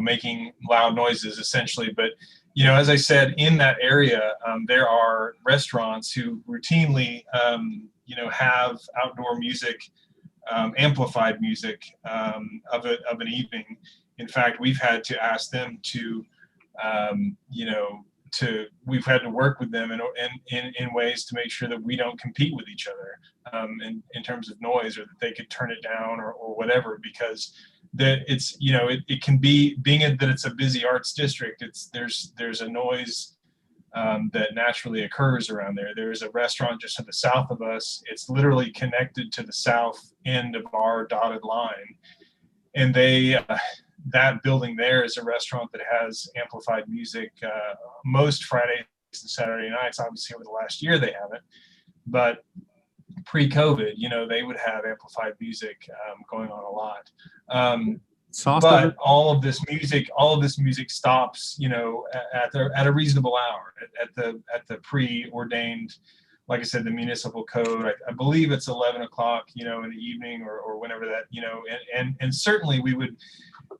making loud noises essentially. But, as I said, in that area, there are restaurants who routinely, have outdoor music, amplified music of an evening. In fact, we've had to ask them to, we've had to work with them in ways to make sure that we don't compete with each other in terms of noise, or that they could turn it down or whatever, because that it's, it can be, being that it's a busy arts district, there's a noise that naturally occurs around there. There's a restaurant just to the south of us. It's literally connected to the south end of our dotted line. And that building there is a restaurant that has amplified music most Fridays and Saturday nights. Obviously, over the last year they haven't, but pre-COVID, they would have amplified music going on a lot. But all of this music stops, at a reasonable hour, at the preordained, like I said, the municipal code. I believe it's 11 o'clock, in the evening or whenever that, and certainly we would,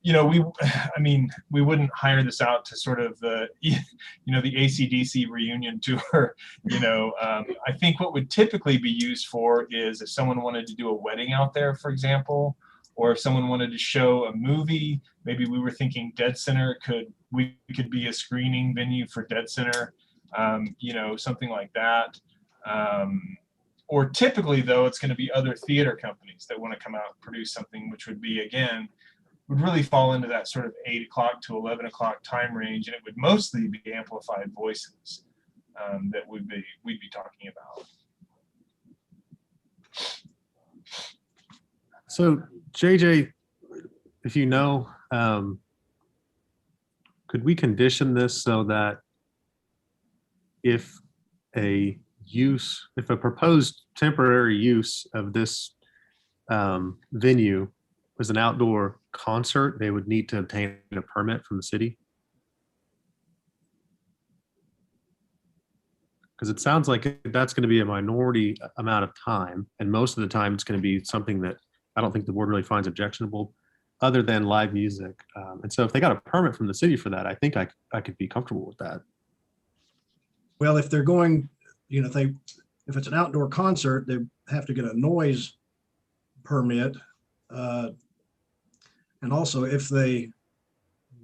we wouldn't hire this out to sort of the AC/DC reunion tour. I think what would typically be used for is if someone wanted to do a wedding out there, for example, or if someone wanted to show a movie. Maybe we were thinking Dead Center could be a screening venue for Dead Center, something like that. Or typically, though, it's going to be other theater companies that want to come out and produce something, which would be, again, would really fall into that sort of 8 o'clock to 11 o'clock time range, and it would mostly be amplified voices that we'd be talking about. So, JJ, if could we condition this so that if a proposed temporary use of this venue was an outdoor concert, they would need to obtain a permit from the city? Because it sounds like that's going to be a minority amount of time. And most of the time, it's going to be something that I don't think the board really finds objectionable other than live music. And so if they got a permit from the city for that, I think I could be comfortable with that. Well, if they're going, if it's an outdoor concert, they have to get a noise permit. And also if they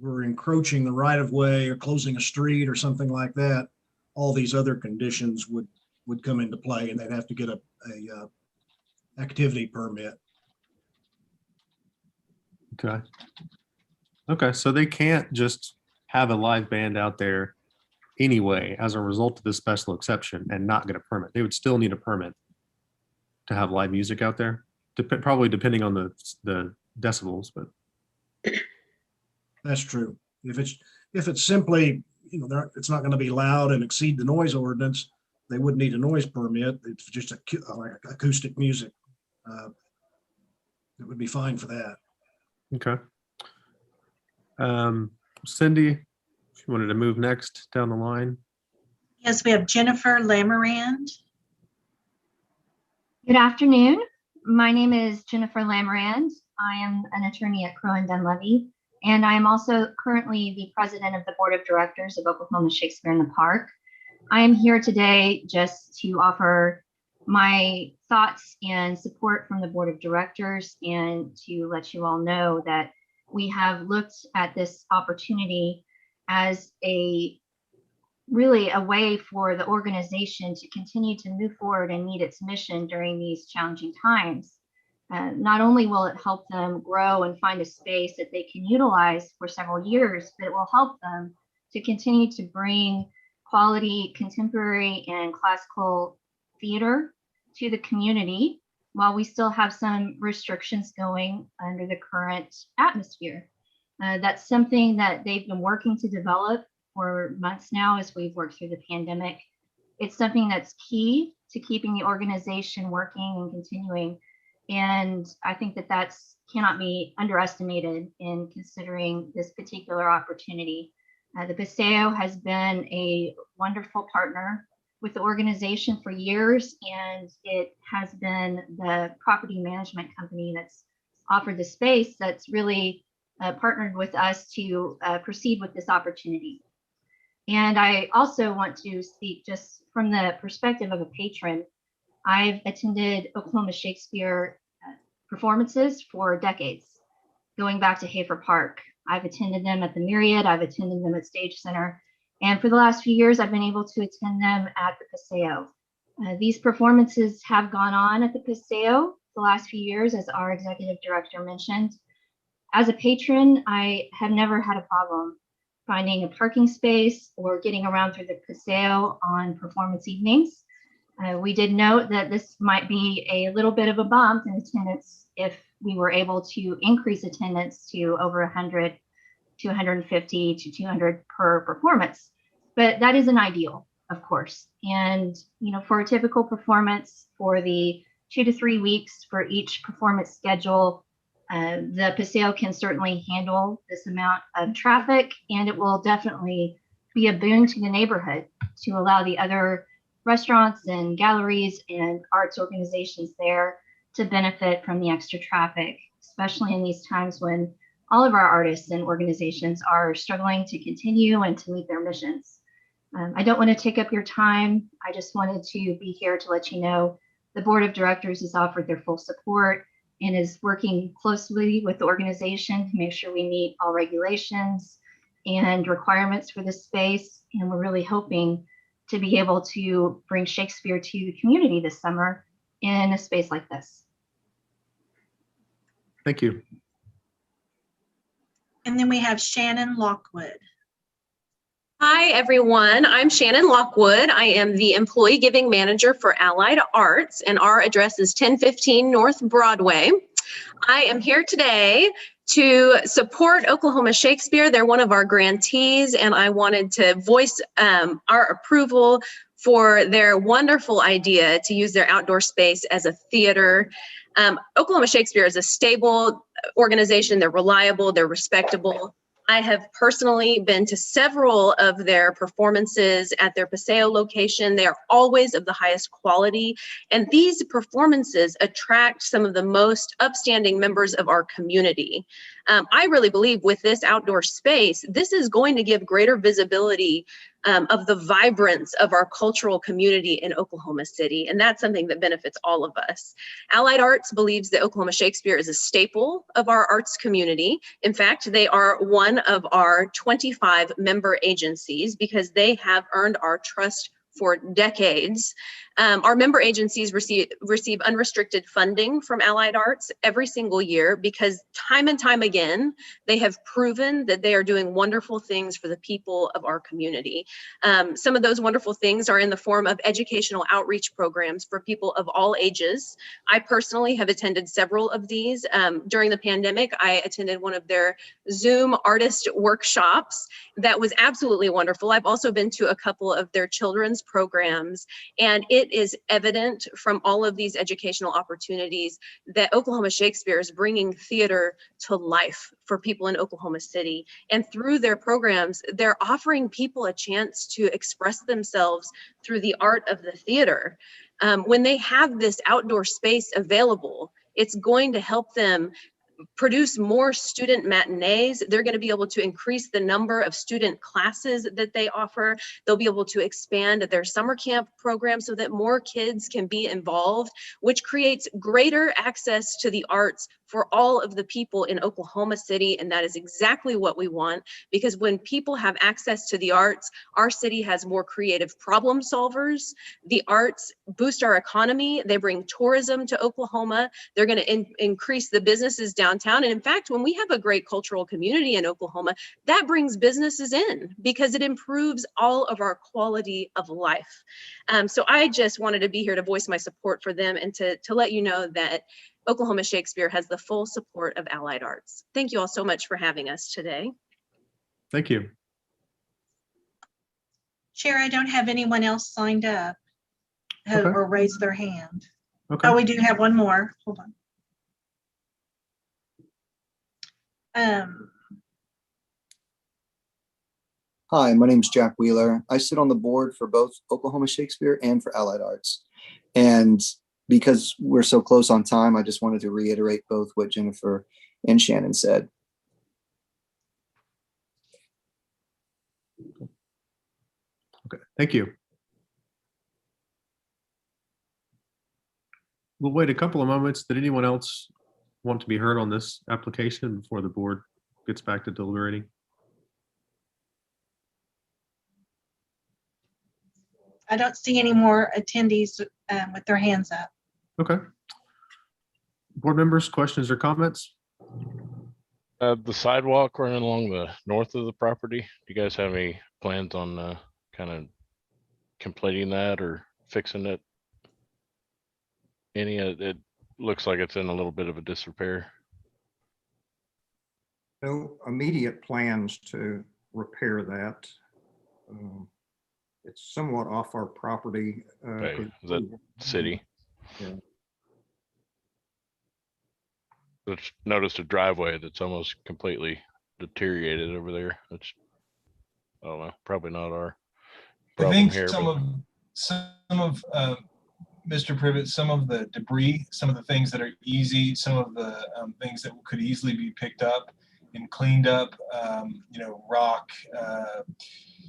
were encroaching the right of way or closing a street or something like that, all these other conditions would come into play, and they'd have to get a activity permit. Okay. Okay, so they can't just have a live band out there anyway as a result of this special exception and not get a permit. They would still need a permit to have live music out there, probably depending on the decibels, but. That's true. If it's simply, it's not going to be loud and exceed the noise ordinance, they wouldn't need a noise permit. It's just like acoustic music. It would be fine for that. Okay. Cindy, if you wanted to move next down the line. Yes, we have Jennifer Lamarand. Good afternoon. My name is Jennifer Lamarand. I am an attorney at Crowe and Dunlevy, and I am also currently the president of the board of directors of Oklahoma Shakespeare in the Park. I am here today just to offer my thoughts and support from the board of directors and to let you all know that we have looked at this opportunity as really a way for the organization to continue to move forward and meet its mission during these challenging times. Not only will it help them grow and find a space that they can utilize for several years, but it will help them to continue to bring quality contemporary and classical theater to the community while we still have some restrictions going under the current atmosphere. That's something that they've been working to develop for months now as we've worked through the pandemic. It's something that's key to keeping the organization working and continuing. And I think that that's cannot be underestimated in considering this particular opportunity. The Paseo has been a wonderful partner with the organization for years, and it has been the property management company that's offered the space that's really partnered with us to proceed with this opportunity. And I also want to speak just from the perspective of a patron. I've attended Oklahoma Shakespeare performances for decades, going back to Hafer Park. I've attended them at the Myriad, I've attended them at Stage Center, and for the last few years, I've been able to attend them at the Paseo. These performances have gone on at the Paseo the last few years, as our executive director mentioned. As a patron, I have never had a problem finding a parking space or getting around through the Paseo on performance evenings. We did note that this might be a little bit of a bump in attendance if we were able to increase attendance to over 100, 250 to 200 per performance. But that isn't ideal, of course. And, for a typical performance for the 2 to 3 weeks for each performance schedule, the Paseo can certainly handle this amount of traffic, and it will definitely be a boon to the neighborhood to allow the other restaurants and galleries and arts organizations there to benefit from the extra traffic, especially in these times when all of our artists and organizations are struggling to continue and to meet their missions. I don't want to take up your time. I just wanted to be here to let you know the board of directors has offered their full support and is working closely with the organization to make sure we meet all regulations and requirements for this space. And we're really hoping to be able to bring Shakespeare to the community this summer in a space like this. Thank you. And then we have Shannon Lockwood. Hi, everyone. I'm Shannon Lockwood. I am the Employee Giving Manager for Allied Arts, and our address is 1015 North Broadway. I am here today to support Oklahoma Shakespeare. They're one of our grantees, and I wanted to voice our approval for their wonderful idea to use their outdoor space as a theater. Oklahoma Shakespeare is a stable organization. They're reliable, they're respectable. I have personally been to several of their performances at their Paseo location. They are always of the highest quality, and these performances attract some of the most upstanding members of our community. I really believe with this outdoor space, this is going to give greater visibility of the vibrance of our cultural community in Oklahoma City, and that's something that benefits all of us. Allied Arts believes that Oklahoma Shakespeare is a staple of our arts community. In fact, they are one of our 25 member agencies because they have earned our trust for decades. Our member agencies receive unrestricted funding from Allied Arts every single year because time and time again, they have proven that they are doing wonderful things for the people of our community. Some of those wonderful things are in the form of educational outreach programs for people of all ages. I personally have attended several of these. During the pandemic, I attended one of their Zoom artist workshops that was absolutely wonderful. I've also been to a couple of their children's programs, and it is evident from all of these educational opportunities that Oklahoma Shakespeare is bringing theater to life for people in Oklahoma City. And through their programs, they're offering people a chance to express themselves through the art of the theater. When they have this outdoor space available, it's going to help them produce more student matinees. They're going to be able to increase the number of student classes that they offer. They'll be able to expand their summer camp program so that more kids can be involved, which creates greater access to the arts for all of the people in Oklahoma City. And that is exactly what we want, because when people have access to the arts, our city has more creative problem solvers. The arts boost our economy. They bring tourism to Oklahoma. They're going to increase the businesses downtown. And in fact, when we have a great cultural community in Oklahoma, that brings businesses in because it improves all of our quality of life. So I just wanted to be here to voice my support for them and to let you know that Oklahoma Shakespeare has the full support of Allied Arts. Thank you all so much for having us today. Thank you. Chair, I don't have anyone else signed up Okay. or raised their hand. Okay. Oh, we do have one more. Hold on. Hi, my name is Jack Wheeler. I sit on the board for both Oklahoma Shakespeare and for Allied Arts. And because we're so close on time, I just wanted to reiterate both what Jennifer and Shannon said. Okay, thank you. We'll wait a couple of moments. Did anyone else want to be heard on this application before the board gets back to deliberating? I don't see any more attendees with their hands up. Okay. Board members, questions or comments? The sidewalk running along the north of the property, do you guys have any plans on kind of completing that or fixing it? It looks like it's in a little bit of a disrepair. No immediate plans to repair that. It's somewhat off our property. Okay, is that city? Yeah. Just noticed a driveway that's almost completely deteriorated over there. That's, I don't know, probably not our I problem think here. some of Mr. Privet, some of the debris, some of the things that are easy, some of the things that could easily be picked up and cleaned up, rock,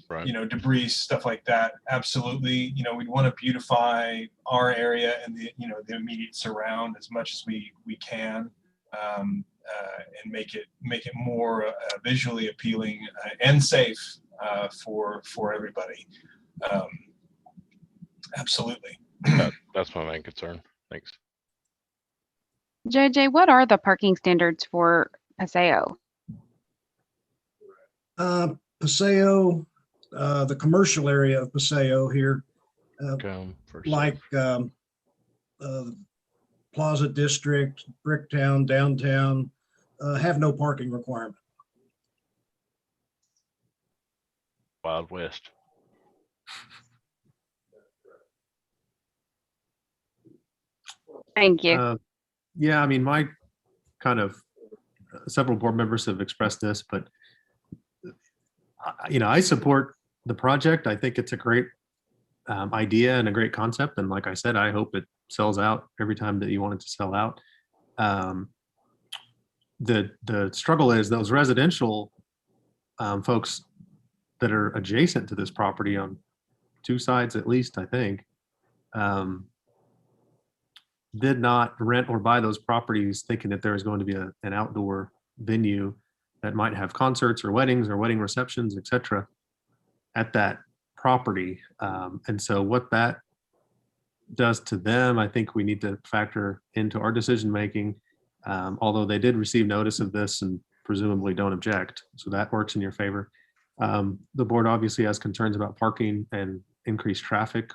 right. Debris, stuff like that. Absolutely. We'd want to beautify our area and the immediate surround as much as we can, and make it more visually appealing and safe for everybody. Absolutely. That's my main concern. Thanks. JJ, what are the parking standards for Paseo? Paseo, the commercial area of Paseo here, like Plaza District, Bricktown, downtown, have no parking requirement. Wild West. Thank you. Yeah, I mean, my kind of several board members have expressed this, but I support the project. I think it's a great idea and a great concept. And like I said, I hope it sells out every time that you want it to sell out. The struggle is those residential folks that are adjacent to this property on two sides, at least, I think, did not rent or buy those properties thinking that there was going to be an outdoor venue that might have concerts or weddings or wedding receptions, etc., at that property. And so what that does to them, I think we need to factor into our decision making, although they did receive notice of this and presumably don't object. So that works in your favor. The board obviously has concerns about parking and increased traffic.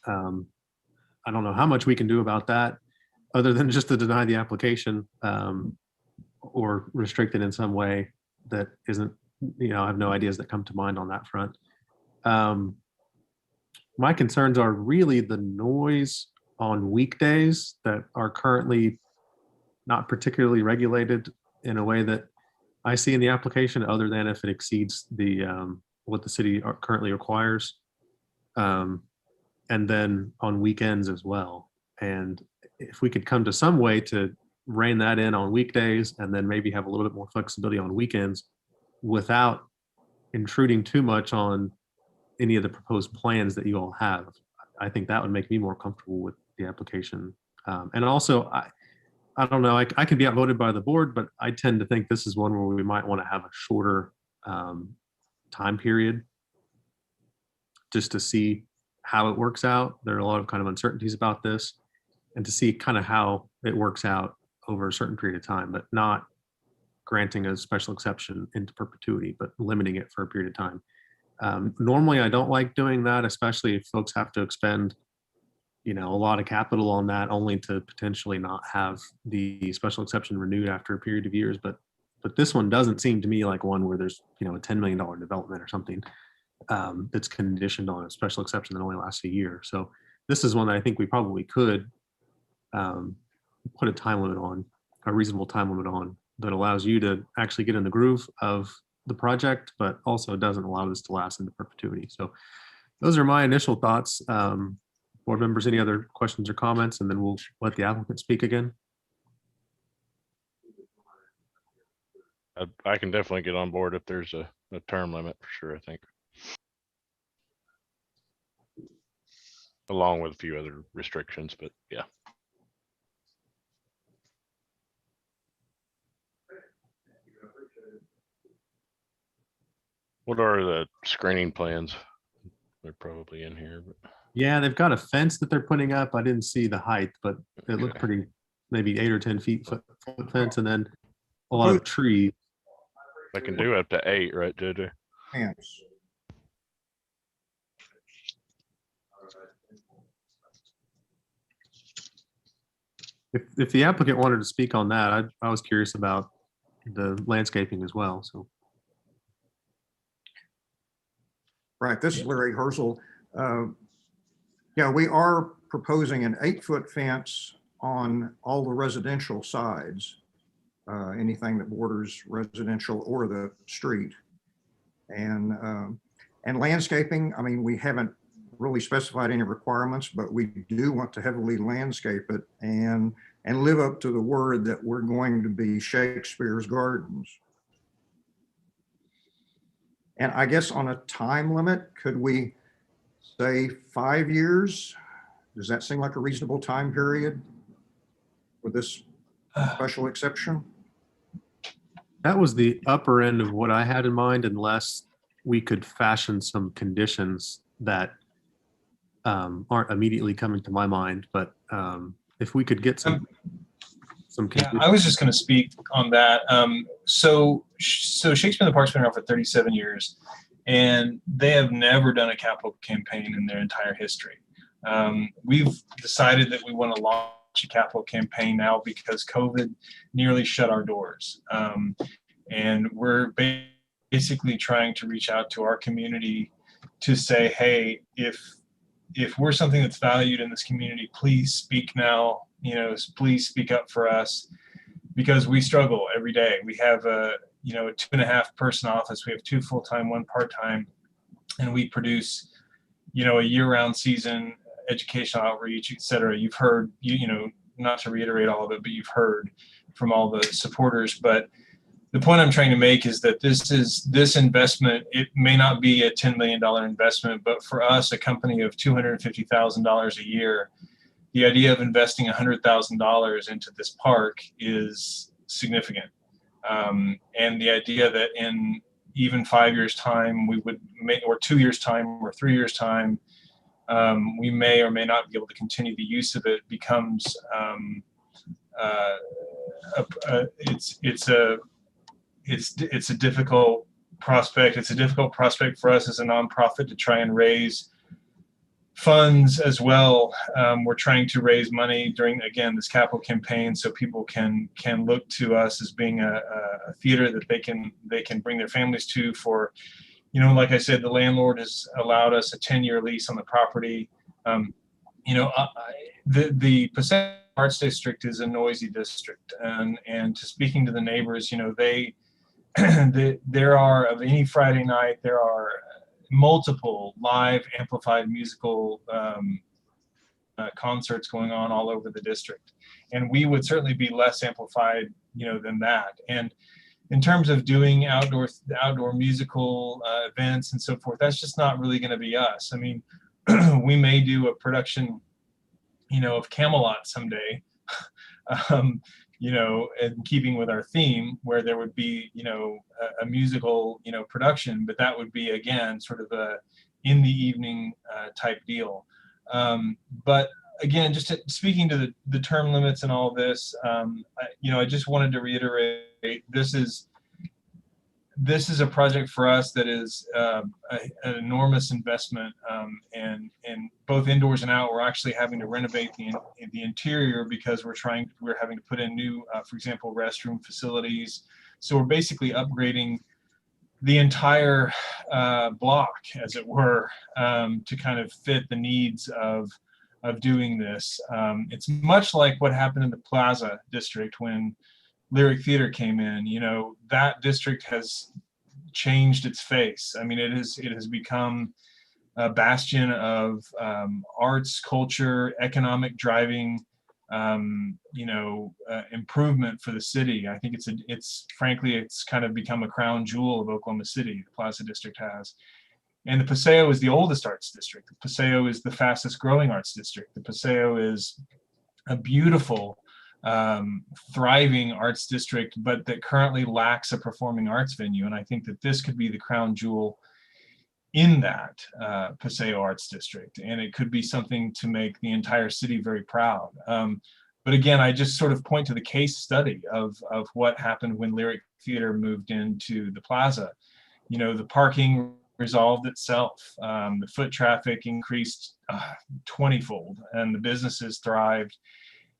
I don't know how much we can do about that other than just to deny the application or restrict it in some way that isn't, I have no ideas that come to mind on that front. My concerns are really the noise on weekdays that are currently not particularly regulated in a way that I see in the application, other than if it exceeds the what the city currently requires. And then on weekends as well. And if we could come to some way to rein that in on weekdays and then maybe have a little bit more flexibility on weekends without intruding too much on any of the proposed plans that you all have, I think that would make me more comfortable with the application. And also, I don't know, I can be outvoted by the board, but I tend to think this is one where we might want to have a shorter time period just to see how it works out. There are a lot of kind of uncertainties about this, and to see kind of how it works out over a certain period of time, but not granting a special exception into perpetuity, but limiting it for a period of time. Normally, I don't like doing that, especially if folks have to expend, a lot of capital on that, only to potentially not have the special exception renewed after a period of years. But this one doesn't seem to me like one where there's, a $10 million development or something that's conditioned on a special exception that only lasts a year. So this is one that I think we probably could put a time limit on, a reasonable time limit on, that allows you to actually get in the groove of the project, but also doesn't allow this to last into perpetuity. So those are my initial thoughts. Board members, any other questions or comments? And then we'll let the applicant speak again. I can definitely get on board if there's a term limit for sure, I think. Along with a few other restrictions, but yeah. What are the screening plans? They're probably in here. But... Yeah, they've got a fence that they're putting up. I didn't see the height, but it looked pretty, maybe 8 or 10 feet foot fence, and then a lot of trees. I can do up to 8, right, JJ? Fence. If the applicant wanted to speak on that, I was curious about the landscaping as well. So. Right, this is Larry Herzl. Yeah, we are proposing an 8-foot fence on all the residential sides, anything that borders residential or the street. And landscaping, I mean, we haven't really specified any requirements, but we do want to heavily landscape it and live up to the word that we're going to be Shakespeare's Gardens. And I guess on a time limit, could we say 5 years? Does that seem like a reasonable time period with this special exception? That was the upper end of what I had in mind, unless we could fashion some conditions that aren't immediately coming to my mind. But if we could get some yeah, I was just going to speak on that. So Shakespeare in the Park's been around for 37 years, and they have never done a capital campaign in their entire history. We've decided that we want to launch a capital campaign now because COVID nearly shut our doors. And we're basically trying to reach out to our community to say, hey, if we're something that's valued in this community, please speak now. Please speak up for us, because we struggle every day. We have you know, a 2.5 person office. We have 2 full-time, 1 part-time, and we produce, you know, a year-round season, educational outreach, et cetera. You've heard, you know, not to reiterate all of it, but you've heard from all the supporters. But the point I'm trying to make is that this investment, it may not be a $10 million investment, but for us, a company of $250,000 a year, the idea of investing $100,000 into this park is significant. And the idea that in even 5 years' time, we would or 2 years' time or 3 years' time, we may or may not be able to continue the use of it becomes it's a difficult prospect. It's a difficult prospect for us as a nonprofit to try and raise funds as well. We're trying to raise money during, again, this capital campaign, so people can look to us as being a theater that they can bring their families to. For, you know, like I said, the landlord has allowed us a 10-year lease on the property. You know, the Passaic Arts District is a noisy district, and to speaking to the neighbors, you know, there are, of any Friday night, there are multiple live amplified musical concerts going on all over the district, and we would certainly be less amplified, you know, than that. And in terms of doing outdoor musical events and so forth, that's just not really going to be us. I mean, we may do a production, you know, of Camelot someday, you know, in keeping with our theme, where there would be, you know, a musical, you know, production, but that would be, again, sort of a in the evening type deal. But again, just speaking to the term limits and all this, you know, I just wanted to reiterate, this is a project for us that is an enormous investment, and both indoors and out. We're actually having to renovate the interior because we're having to put in new, for example, restroom facilities. So we're basically upgrading the entire block, as it were, to kind of fit the needs of doing this. It's much like what happened in the Plaza district when Lyric Theater came in. You know, that district has changed its face. I mean, it has become a bastion of arts, culture, economic driving, you know, improvement for the city. I think frankly, it's kind of become a crown jewel of Oklahoma City, the Plaza District has. And the Paseo is the oldest arts district. The Paseo is the fastest growing arts district. The Paseo is a beautiful, thriving arts district, but that currently lacks a performing arts venue. And I think that this could be the crown jewel in that Paseo Arts District, and it could be something to make the entire city very proud. But again, I just sort of point to the case study of what happened when Lyric Theater moved into the Plaza. You know, the parking resolved itself. The foot traffic increased 20-fold, and the businesses thrived.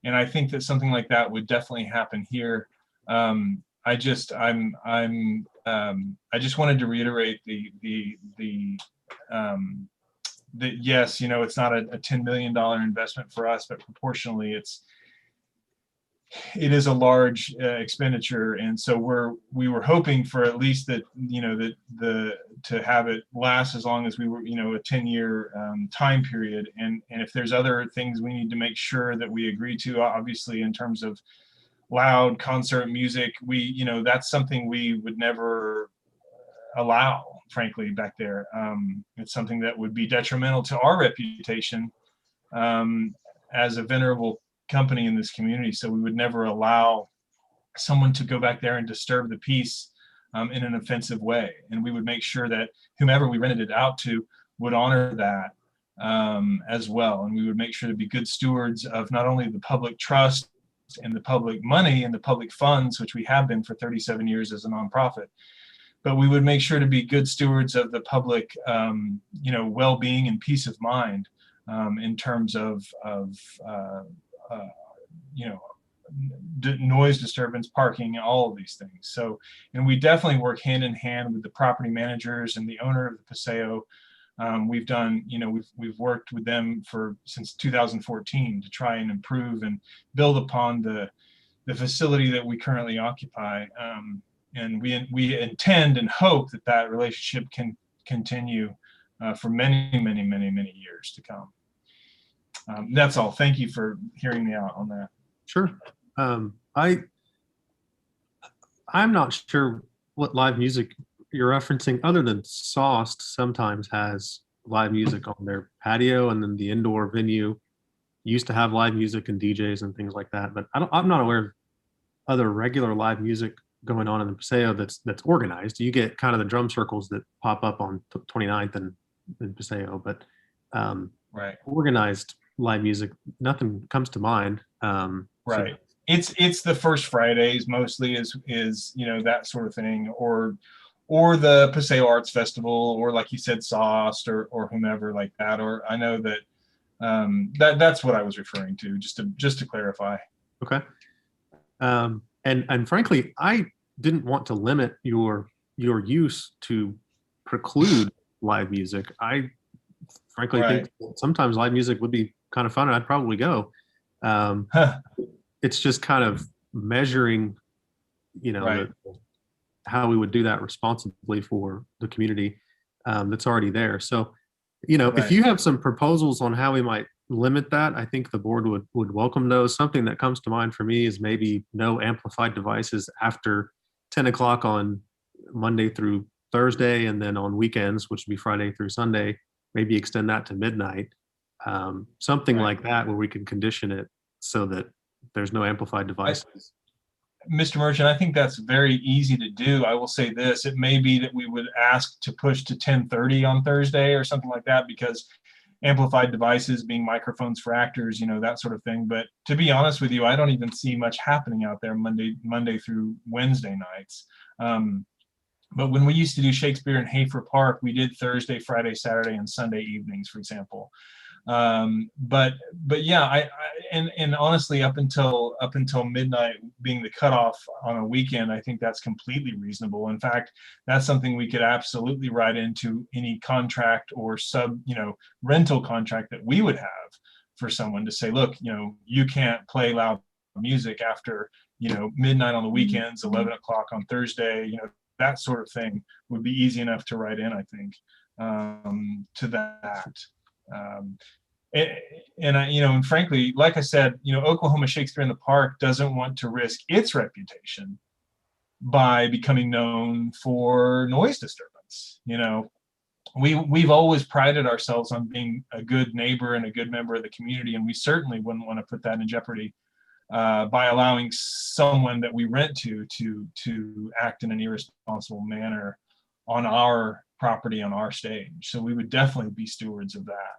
And I think that something like that would definitely happen here. I just wanted to reiterate that yes, you know, it's not a $10 million investment for us, but proportionally it is a large expenditure. And so we were hoping for at least that, you know, to have it last as long as we were, you know, a 10-year time period. And if there's other things we need to make sure that we agree to, obviously, in terms of loud concert music, you know, that's something we would never allow, frankly, back there. It's something that would be detrimental to our reputation as a venerable company in this community. So we would never allow someone to go back there and disturb the peace in an offensive way. And we would make sure that whomever we rented it out to would honor that as well. And we would make sure to be good stewards of not only the public trust and the public money and the public funds, which we have been for 37 years as a nonprofit, but we would make sure to be good stewards of the public, you know, well-being and peace of mind in terms of you know, noise disturbance, parking, all of these things. So, and we definitely work hand in hand with the property managers and the owner of the Paseo. We've done, you know, we've worked with them since 2014 to try and improve and build upon the facility that we currently occupy. and we intend and hope that that relationship can continue for many, many, many, many years to come. That's all. Thank you for hearing me out on that. Sure. I'm not sure what live music you're referencing, other than Sauced sometimes has live music on their patio, and then the indoor venue used to have live music and DJs and things like that. But I'm not aware of other regular live music going on in the Paseo that's organized. You get kind of the drum circles that pop up on 29th and in Paseo, but right, organized live music, nothing comes to mind. Right. So, it's the first Fridays mostly is you know, that sort of thing, or the Paseo Arts Festival, or like you said, Sauced, or whomever like that. Or I know that that's what I was referring to, just to clarify. Okay. And frankly, I didn't want to limit your use to preclude live music. I frankly think sometimes live music would be kind of fun, and I'd probably go. It's just kind of measuring, you know, how we would do that responsibly for the community that's already there. So, you know, if you have some proposals on how we might limit that, I think the board would welcome those. Something that comes to mind for me is maybe no amplified devices after 10 o'clock on Monday through Thursday, and then on weekends, which would be Friday through Sunday, maybe extend that to midnight. Something like that, where we can condition it so that there's no amplified devices. Mr. Merchant, I think that's very easy to do. I will say this: it may be that we would ask to push to 10:30 on Thursday or something like that, because amplified devices being microphones for actors, you know, that sort of thing. But to be honest with you, I don't even see much happening out there Monday through Wednesday nights. But when we used to do Shakespeare in Hafer Park, we did Thursday, Friday, Saturday, and Sunday evenings, for example. But yeah, and honestly, up until midnight being the cutoff on a weekend, I think that's completely reasonable. In fact, that's something we could absolutely write into any contract or rental contract that we would have for someone to say, look, you know, you can't play loud music after, you know, midnight on the weekends, 11 o'clock on Thursday, you know, that sort of thing would be easy enough to write in, I think, to that. And frankly, like I said, you know, Oklahoma Shakespeare in the Park doesn't want to risk its reputation by becoming known for noise disturbance. You know, we've always prided ourselves on being a good neighbor and a good member of the community, and we certainly wouldn't want to put that in jeopardy by allowing someone that we rent to act in an irresponsible manner on our property, on our stage. So we would definitely be stewards of that.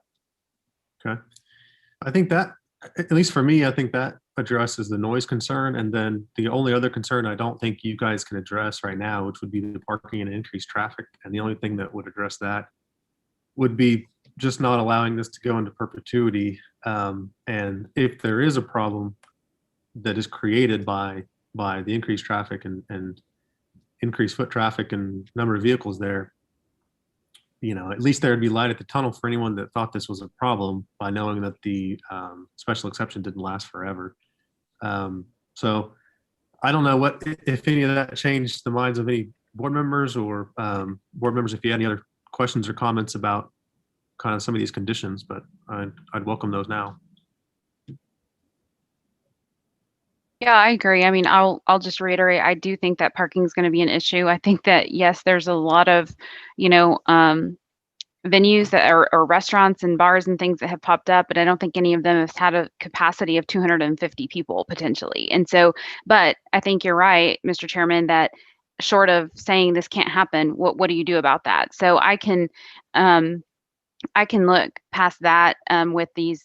Okay. I think that, at least for me, I think that addresses the noise concern. And then the only other concern I don't think you guys can address right now, which would be the parking and increased traffic. And the only thing that would address that would be just not allowing this to go into perpetuity. And if there is a problem that is created by the increased traffic and increased foot traffic and number of vehicles there, you know, at least there'd be light at the tunnel for anyone that thought this was a problem by knowing that the special exception didn't last forever. So I don't know what, if any of that changed the minds of any board members or board members, if you had any other questions or comments about kind of some of these conditions, but I'd welcome those now. Yeah, I agree. I mean, I'll just reiterate, I do think that parking is going to be an issue. I think that, yes, there's a lot of, you know, venues that are, or restaurants and bars and things that have popped up, but I don't think any of them have had a capacity of 250 people potentially. And so, but I think you're right, Mr. Chairman, that short of saying this can't happen, what do you do about that? So I can look past that with these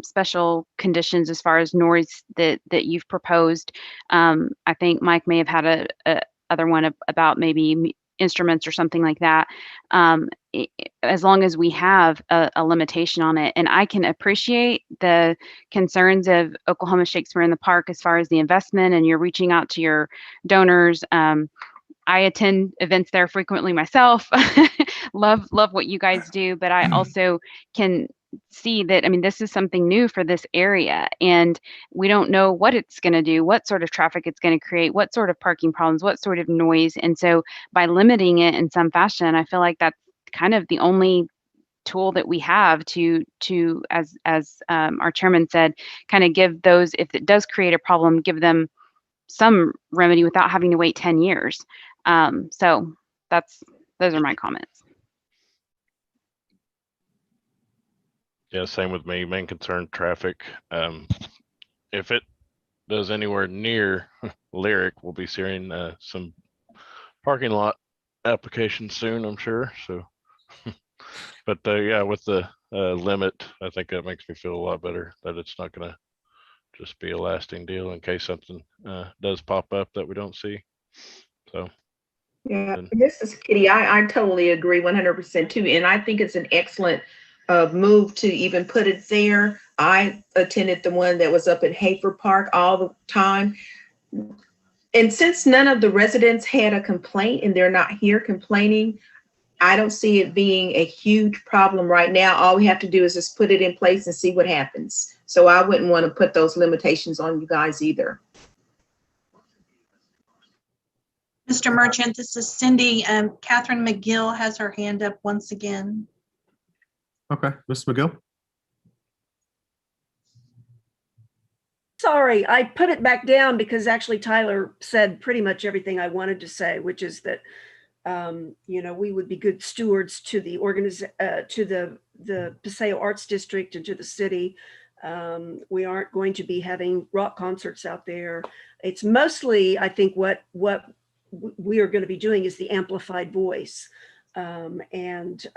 special conditions as far as noise that you've proposed. I think Mike may have had a other one about maybe instruments or something like that. As long as we have a limitation on it, and I can appreciate the concerns of Oklahoma Shakespeare in the Park as far as the investment, and you're reaching out to your donors. I attend events there frequently myself. love what you guys do, but I also can see that, I mean, this is something new for this area, and we don't know what it's going to do, what sort of traffic it's going to create, what sort of parking problems, what sort of noise. And so by limiting it in some fashion, I feel like that's kind of the only tool that we have to as our chairman said, kind of give those, if it does create a problem, give them some remedy without having to wait 10 years. So those are my comments. Yeah, same with me. Main concern, traffic. If it does anywhere near Lyric, we'll be seeing some parking lot applications soon, I'm sure. So, but yeah, with the limit, I think that makes me feel a lot better that it's not going to just be a lasting deal in case something does pop up that we don't see. So. Yeah, this is Kitty. I totally agree 100% too. And I think it's an excellent move to even put it there. I attended the one that was up at Hafer Park all the time. And since none of the residents had a complaint and they're not here complaining, I don't see it being a huge problem right now. All we have to do is just put it in place and see what happens. So I wouldn't want to put those limitations on you guys either. Mr. Merchant, this is Cindy. Catherine McGill has her hand up once again. Okay, Ms. McGill. Sorry, I put it back down because actually Tyler said pretty much everything I wanted to say, which is that you know, we would be good stewards to the the Paseo Arts District and to the city. We aren't going to be having rock concerts out there. It's mostly, I think, what we are going to be doing is the amplified voice, and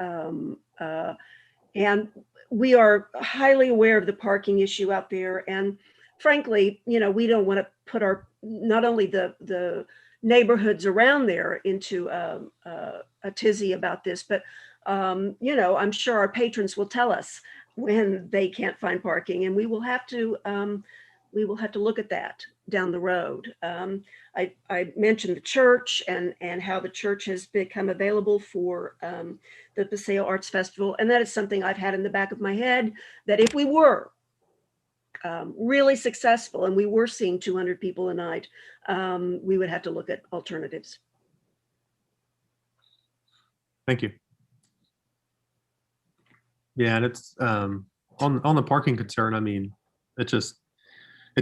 we are highly aware of the parking issue out there. And frankly, you know, we don't want to put not only the neighborhoods around there into a tizzy about this, but you know, I'm sure our patrons will tell us when they can't find parking, and we will have to look at that down the road. I mentioned the church and how the church has become available for the Paseo Arts Festival. And that is something I've had in the back of my head, that if we were really successful and we were seeing 200 people a night, we would have to look at alternatives. Thank you. Yeah, and it's on the parking concern. I mean, it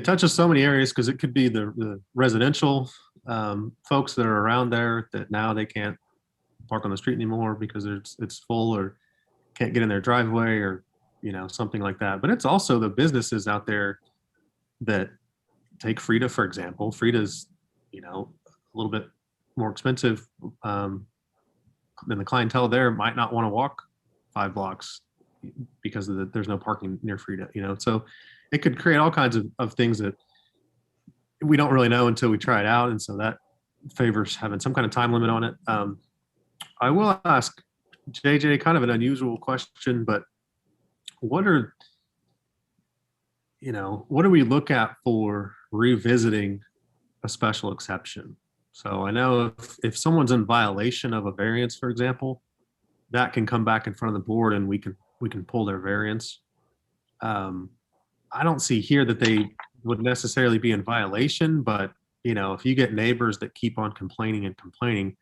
touches so many areas, because it could be the residential folks that are around there that now they can't park on the street anymore because it's full, or can't get in their driveway, or you know, something like that. But it's also the businesses out there that take Frida, for example. Frida's, you know, a little bit more expensive than the clientele there might not want to walk 5 blocks because there's no parking near Frida, you know. So it could create all kinds of things that we don't really know until we try it out. And so that favors having some kind of time limit on it. I will ask JJ kind of an unusual question, but what do we look at for revisiting a special exception? So I know if someone's in violation of a variance, for example, that can come back in front of the board and we can pull their variance. I don't see here that they would necessarily be in violation, but you know, if you get neighbors that keep on complaining and complaining,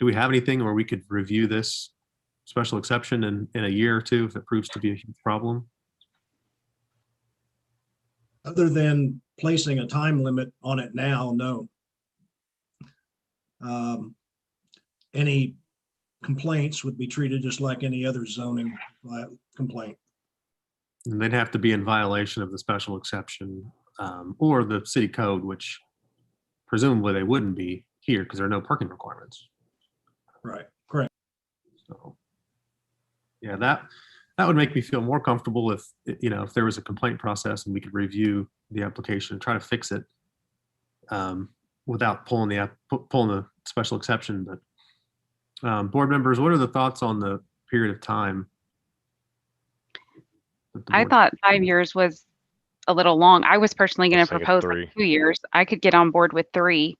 do we have anything where we could review this special exception in a year or two if it proves to be a huge problem? Other than placing a time limit on it now, no. Any complaints would be treated just like any other zoning complaint. And they'd have to be in violation of the special exception or the city code, which presumably they wouldn't be here because there are no parking requirements. Right, correct. So, yeah, that would make me feel more comfortable if, you know, if there was a complaint process and we could review the application and try to fix it without pulling the special exception. But board members, what are the thoughts on the period of time? I thought 5 years was a little long. I was personally going to propose 2 years. I could get on board with 3.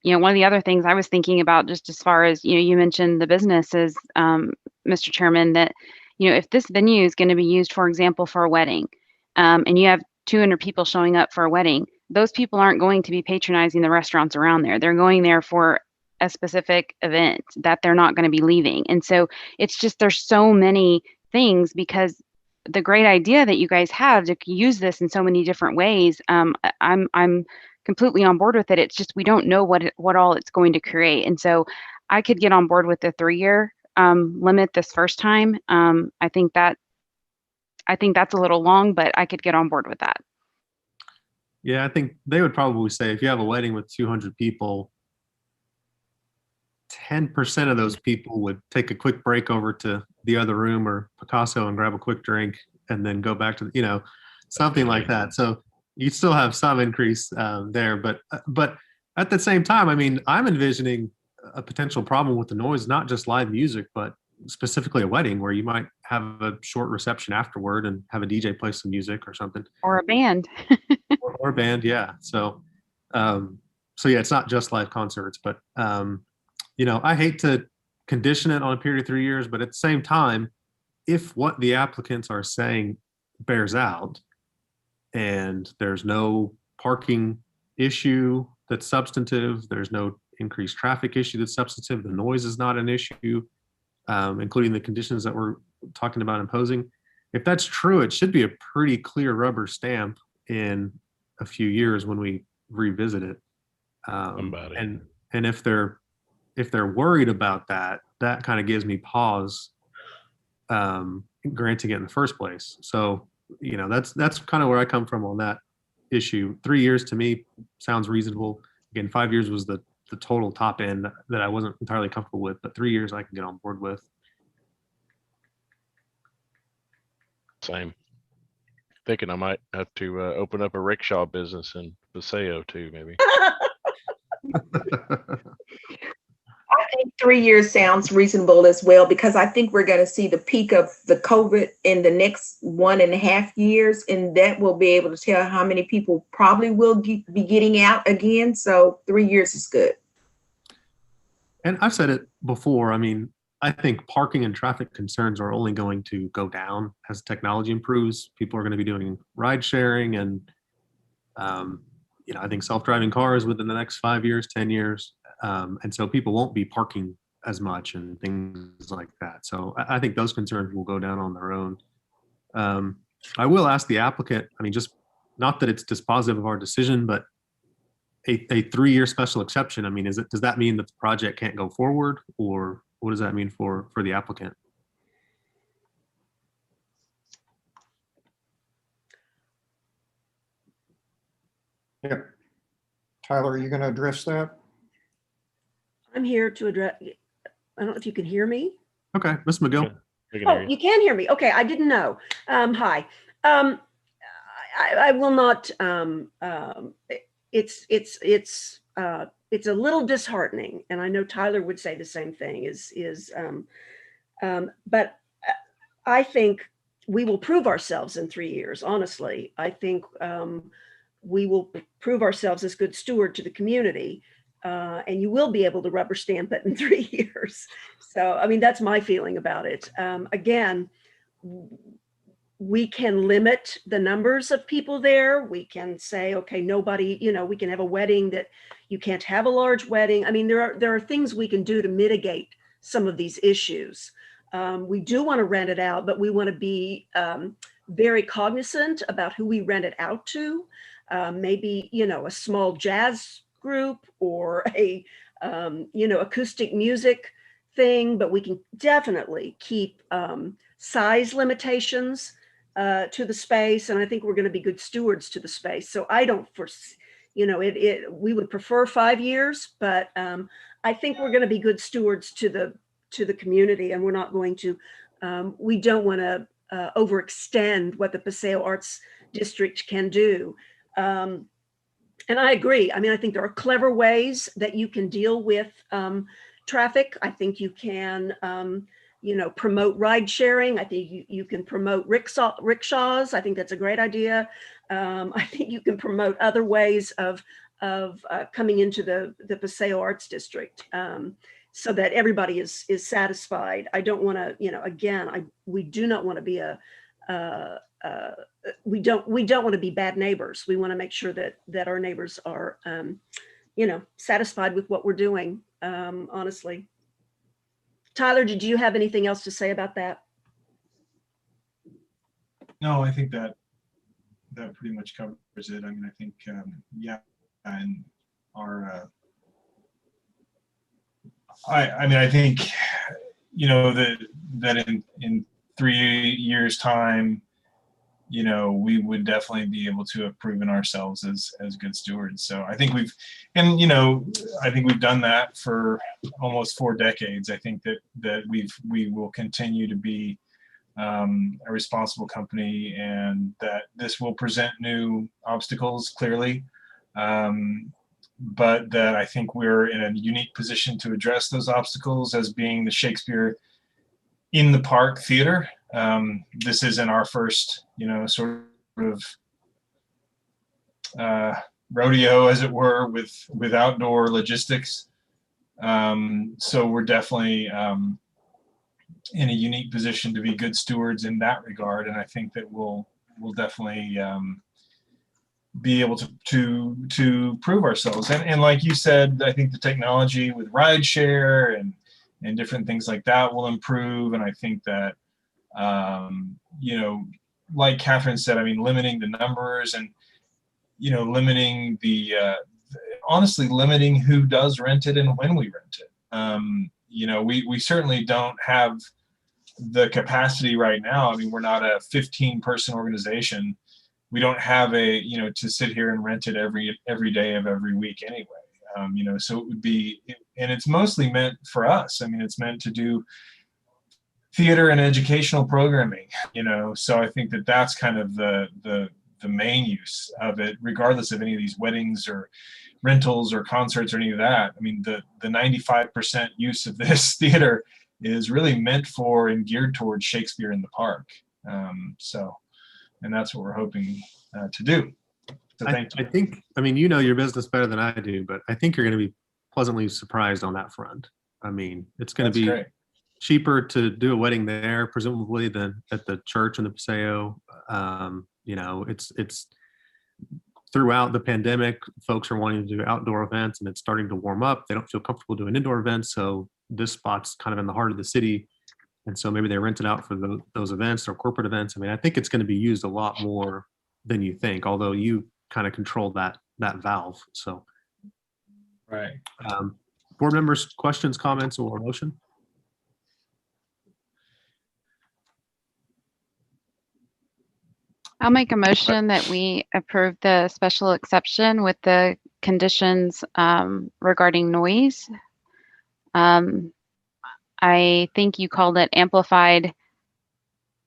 You know, one of the other things I was thinking about, just as far as, you know, you mentioned the businesses, Mr. Chairman, that, if this venue is going to be used, for example, for a wedding, and you have 200 people showing up for a wedding, those people aren't going to be patronizing the restaurants around there. They're going there for a specific event that they're not going to be leaving. And so it's just, there's so many things, because the great idea that you guys have to use this in so many different ways, I'm completely on board with it. It's just, we don't know what all it's going to create. And so I could get on board with the 3-year limit this first time. I think that's a little long, but I could get on board with that. Yeah, I think they would probably say if you have a wedding with 200 people, 10% of those people would take a quick break over to the other room or Picasso and grab a quick drink and then go back to, something like that. So you still have some increase there, but at the same time, I mean, I'm envisioning a potential problem with the noise, not just live music, but specifically a wedding where you might have a short reception afterward and have a DJ play some music or something. Or a band. or a band, yeah. So yeah, it's not just live concerts, but I hate to condition it on a period of 3 years, but at the same time, if what the applicants are saying bears out and there's no parking issue that's substantive, there's no increased traffic issue that's substantive, the noise is not an issue, including the conditions that we're talking about imposing. If that's true, it should be a pretty clear rubber stamp in a few years when we revisit it. And if they're worried about that, that kind of gives me pause granting it in the first place. So, that's kind of where I come from on that issue. 3 years to me sounds reasonable. Again, 5 years was the total top end that I wasn't entirely comfortable with, but 3 years I can get on board with. Same. Thinking I might have to open up a rickshaw business in Paseo too, maybe. I think 3 years sounds reasonable as well, because I think we're going to see the peak of the COVID in the next 1.5 years, and that will be able to tell how many people probably will be getting out again. So 3 years is good. And I've said it before. I mean, I think parking and traffic concerns are only going to go down as technology improves. People are going to be doing ride sharing, and I think self-driving cars within the next 5 years, 10 years. And so people won't be parking as much and things like that. So I think those concerns will go down on their own. I will ask the applicant, I mean, just not that it's dispositive of our decision, but a 3-year special exception. I mean, does that mean that the project can't go forward, or what does that mean for the applicant? Yeah. Tyler, are you going to address that? I'm here to address, I don't know if you can hear me. Okay, Ms. McGill. Oh, you can hear me. Okay, I didn't know. Hi. I will not, it's a little disheartening, and I know Tyler would say the same thing, but I think we will prove ourselves in 3 years, honestly. I think we will prove ourselves as good steward to the community. And you will be able to rubber stamp it in 3 years. So, I mean, that's my feeling about it. Again, we can limit the numbers of people there. We can say, okay, nobody, we can have a wedding that you can't have a large wedding. I mean, there are things we can do to mitigate some of these issues. We do want to rent it out, but we want to be very cognizant about who we rent it out to. Maybe, a small jazz group or a acoustic music thing, but we can definitely keep size limitations to the space, and I think we're going to be good stewards to the space. So I don't foresee, we would prefer 5 years, but I think we're going to be good stewards to the community, and we're not going to we don't want to overextend what the Paseo Arts District can do. And I agree. I mean, I think there are clever ways that you can deal with traffic. I think you can, promote ride sharing. I think you can promote rickshaws. I think that's a great idea. I think you can promote other ways of coming into the Paseo Arts District. so that everybody is satisfied. I don't want to, again, we do not want to be we don't want to be bad neighbors. We want to make sure that our neighbors are, satisfied with what we're doing, honestly. Tyler, did you have anything else to say about that? No, I think that pretty much covers it. I mean, I think, yeah, and our, I think, that in 3 years' time, we would definitely be able to have proven ourselves as good stewards. So I think we've done that for almost 4 decades. I think that we will continue to be a responsible company, and that this will present new obstacles, clearly. But that I think we're in a unique position to address those obstacles as being the Shakespeare in the Park Theater. This isn't our first, sort of rodeo, as it were, with outdoor logistics. So we're definitely in a unique position to be good stewards in that regard, and I think that we'll definitely be able to prove ourselves. And like you said, I think the technology with rideshare and different things like that will improve. And I think that, like Catherine said, I mean, limiting the numbers and, limiting honestly limiting who does rent it and when we rent it. We certainly don't have the capacity right now. I mean, we're not a 15-person organization. We don't have to sit here and rent it every day of every week anyway. So it would be, and it's mostly meant for us. I mean, it's meant to do theater and educational programming, so I think that that's kind of the main use of it, regardless of any of these weddings or rentals or concerts or any of that. I mean, the 95% use of this theater is really meant for and geared towards Shakespeare in the Park. And that's what we're hoping to do. So thank you. I think, your business better than I do, but I think you're going to be pleasantly surprised on that front. I mean, it's going to be great. Cheaper to do a wedding there, presumably, than at the church in the Paseo. It's throughout the pandemic, folks are wanting to do outdoor events, and it's starting to warm up. They don't feel comfortable doing indoor events, so this spot's kind of in the heart of the city. And so maybe they rent it out for those events or corporate events. I mean, I think it's going to be used a lot more than you think, although you kind of control that valve. So, right. Board members, questions, comments, or motion? I'll make a motion that we approve the special exception with the conditions regarding noise. I think you called it amplified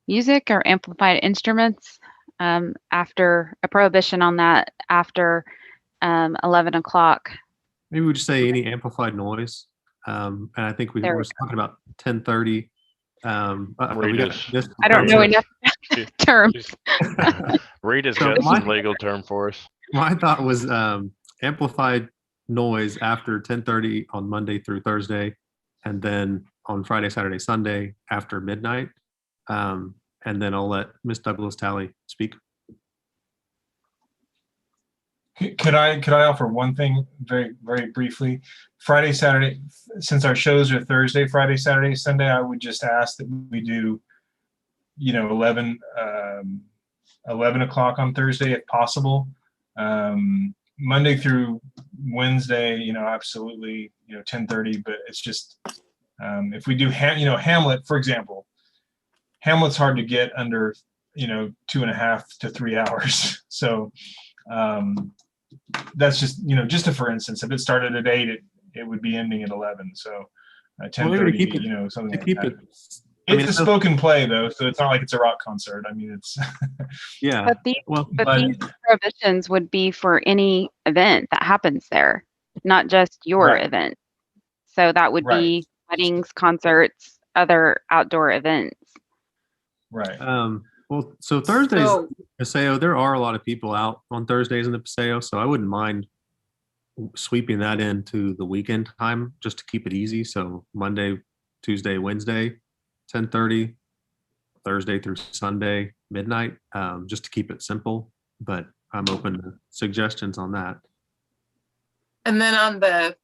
music or amplified instruments, after a prohibition on that after 11 o'clock. Maybe we just say any amplified noise. And I think we were talking about 10:30. I don't know enough terms. Rita's got some legal term for us. My thought was amplified noise after 10:30 on Monday through Thursday, and then on Friday, Saturday, Sunday after midnight. And then I'll let Ms. Douglas Talley speak. Could I offer one thing very, very briefly? Friday, Saturday, since our shows are Thursday, Friday, Saturday, Sunday, I would just ask that we do, 11 o'clock on Thursday if possible. Monday through Wednesday, absolutely, 10:30, but it's just, if we do, Hamlet, for example, Hamlet's hard to get under, 2.5 to 3 hours. So, that's just, just a for instance, if it started at 8, it would be ending at 11. So 10:30, something like that. It's a spoken play though, so it's not like it's a rock concert. I mean, it's yeah. But these prohibitions would be for any event that happens there, not just your event. So that would be weddings, concerts, other outdoor events. Right. Well, so Thursdays, Paseo, there are a lot of people out on Thursdays in the Paseo, so I wouldn't mind sweeping that into the weekend time just to keep it easy. So Monday, Tuesday, Wednesday, 10:30, Thursday through Sunday, midnight, just to keep it simple. But I'm open to suggestions on that. And then on the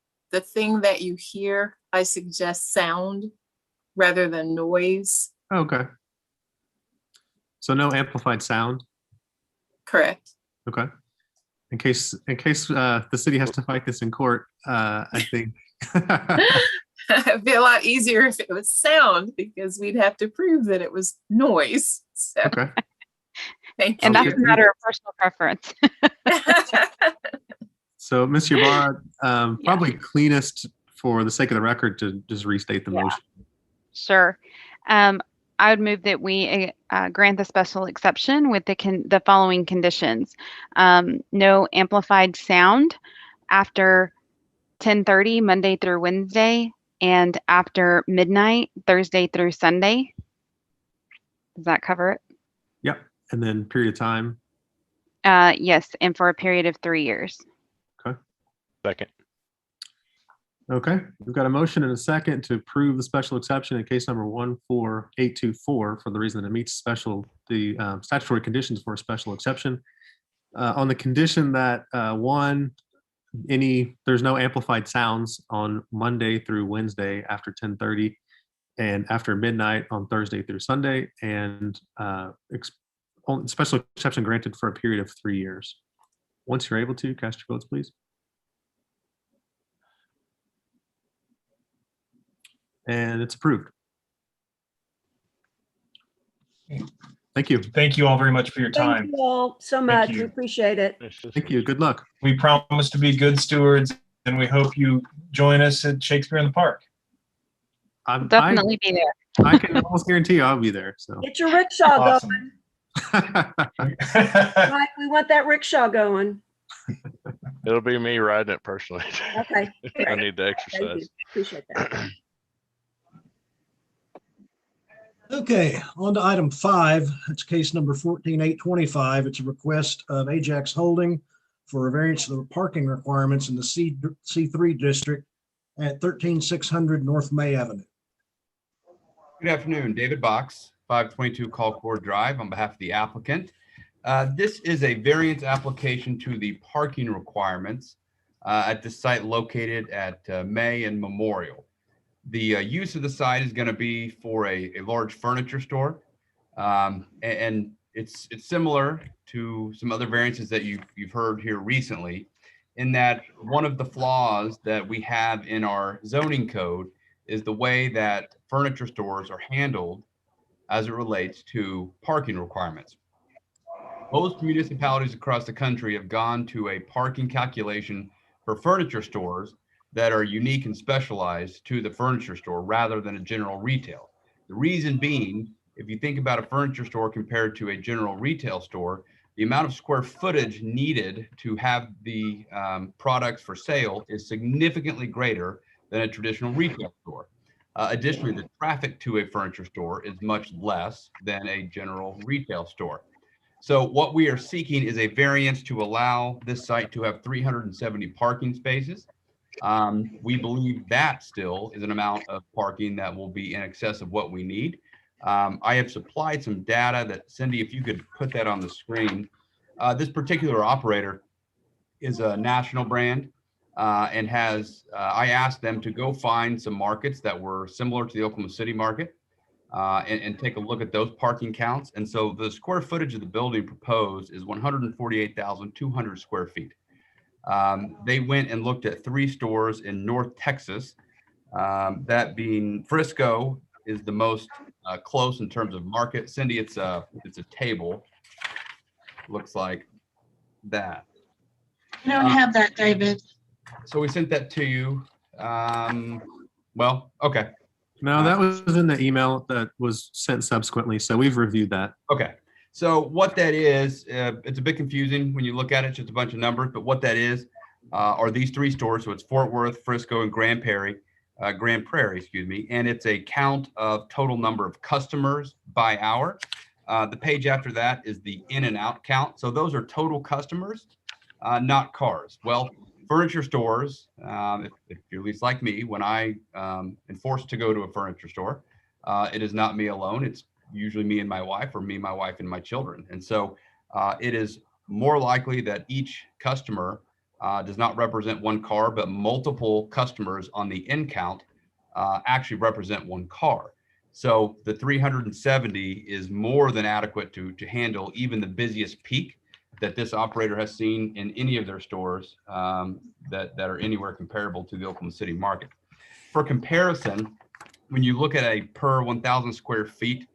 thing that you hear, I suggest sound rather than noise. Okay. So no amplified sound. Correct. Okay. In case the city has to fight this in court, I think. It'd be a lot easier if it was sound because we'd have to prove that it was noise. So, Okay. thank And you. that's a matter of personal preference. So, Ms. Ybarra, probably cleanest for the sake of the record to just restate the motion. Sure. I would move that we grant the special exception with the following conditions. No amplified sound after 10:30 Monday through Wednesday and after midnight Thursday through Sunday. Does that cover it? Yep. And then period of time. Yes, and for a period of 3 years. Okay. Second. Okay. We've got a motion and a second to approve the special exception in case number 14824 for the reason that it meets the statutory conditions for a special exception. On the condition that there's no amplified sounds on Monday through Wednesday after 10:30 and after midnight on Thursday through Sunday, and special exception granted for a period of 3 years. Once you're able to, cast your votes, please. And it's approved. Thank you. Thank you all very much for your time. Thank you all so much. We you. appreciate it. Thank you. Good luck. We promise to be good stewards, and we hope you join us at Shakespeare in the Park. Definitely be there. I can almost guarantee you I'll be there. So Get your rickshaw Awesome. going. Mike, we want that rickshaw going. It'll be me riding it personally. Okay. I great. need the Thank exercise. you. Appreciate that. Okay, on to item 5. It's case number 14825. It's a request of Ajax Holding for a variance of the parking requirements in the C3 district at 13600 North May Avenue. Good afternoon, David Box, 522 Colcord Drive on behalf of the applicant. This is a variance application to the parking requirements at the site located at May and Memorial. The use of the site is going to be for a large furniture store, and it's similar to some other variances that you've heard here recently, in that one of the flaws that we have in our zoning code is the way that furniture stores are handled as it relates to parking requirements. Most municipalities across the country have gone to a parking calculation for furniture stores that are unique and specialized to the furniture store rather than a general retail. The reason being, if you think about a furniture store compared to a general retail store, the amount of square footage needed to have the products for sale is significantly greater than a traditional retail store. Additionally, the traffic to a furniture store is much less than a general retail store. So what we are seeking is a variance to allow this site to have 370 parking spaces. We believe that still is an amount of parking that will be in excess of what we need. I have supplied some data that, Cindy, if you could put that on the screen. This particular operator is a national brand and has, I asked them to go find some markets that were similar to the Oklahoma City market and take a look at those parking counts. And so the square footage of the building proposed is 148,200 square feet. They went and looked at 3 stores in North Texas, that being Frisco is the most close in terms of market. Cindy, it's a table. Looks like that. I don't have that, David. So we sent that to you. Well, okay. No, that was in the email that was sent subsequently. So we've reviewed that. Okay. So what that is, it's a bit confusing when you look at it, it's just a bunch of numbers, but what that is are these 3 stores. So it's Fort Worth, Frisco, and Grand Prairie, excuse me. And it's a count of total number of customers by hour. The page after that is the in and out count. So those are total customers, not cars. Well, furniture stores, if you're at least like me, when I am forced to go to a furniture store, it is not me alone. It's usually me and my wife, or me, my wife, and my children. And so it is more likely that each customer does not represent one car, but multiple customers on the end count actually represent one car. So the 370 is more than adequate to handle even the busiest peak that this operator has seen in any of their stores that are anywhere comparable to the Oklahoma City market. For comparison, when you look at a per 1,000 square feet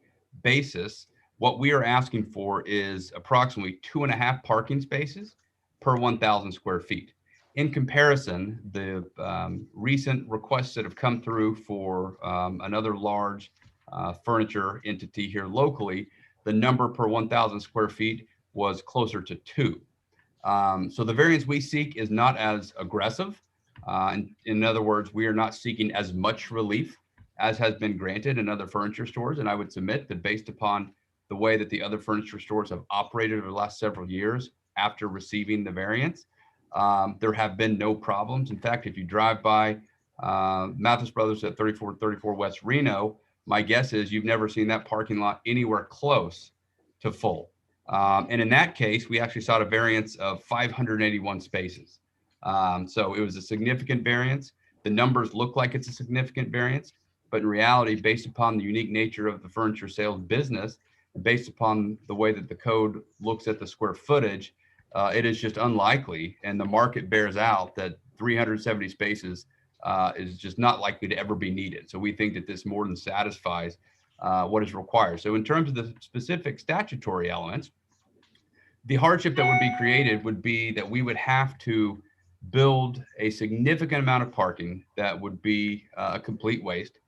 basis, what we are asking for is approximately 2.5 parking spaces per 1,000 square feet. In comparison, the recent requests that have come through for another large furniture entity here locally, the number per 1,000 square feet was closer to 2. So the variance we seek is not as aggressive. In other words, we are not seeking as much relief as has been granted in other furniture stores. And I would submit that based upon the way that the other furniture stores have operated over the last several years after receiving the variance, there have been no problems. In fact, if you drive by Mathis Brothers at 3434 West Reno, my guess is you've never seen that parking lot anywhere close to full. And in that case, we actually sought a variance of 581 spaces. So it was a significant variance. The numbers look like it's a significant variance, but in reality, based upon the unique nature of the furniture sales business, and based upon the way that the code looks at the square footage, it is just unlikely, and the market bears out that 370 spaces is just not likely to ever be needed. So we think that this more than satisfies what is required. So in terms of the specific statutory elements, the hardship that would be created would be that we would have to build a significant amount of parking that would be a complete waste.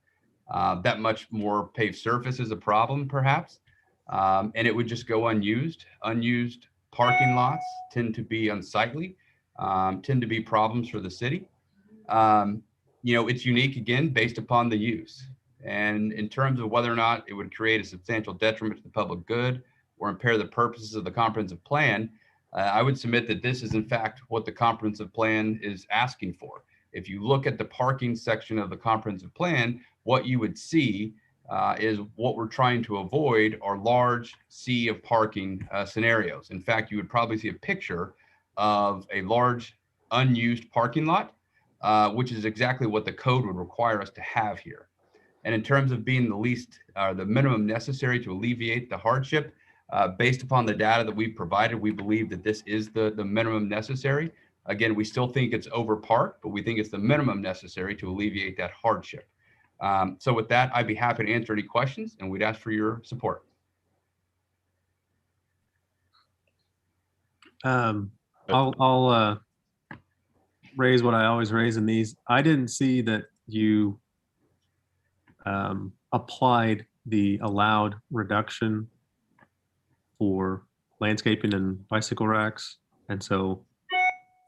That much more paved surface is a problem, perhaps, and it would just go unused. Unused parking lots tend to be unsightly, tend to be problems for the city. It's unique, again, based upon the use. And in terms of whether or not it would create a substantial detriment to the public good or impair the purposes of the comprehensive plan, I would submit that this is in fact what the comprehensive plan is asking for. If you look at the parking section of the comprehensive plan, what you would see is what we're trying to avoid are large sea of parking scenarios. In fact, you would probably see a picture of a large unused parking lot, which is exactly what the code would require us to have here. And in terms of being the minimum necessary to alleviate the hardship, based upon the data that we've provided, we believe that this is the minimum necessary. Again, we still think it's overparked, but we think it's the minimum necessary to alleviate that hardship. So with that, I'd be happy to answer any questions, and we'd ask for your support. I'll raise what I always raise in these. I didn't see that you applied the allowed reduction for landscaping and bicycle racks. And so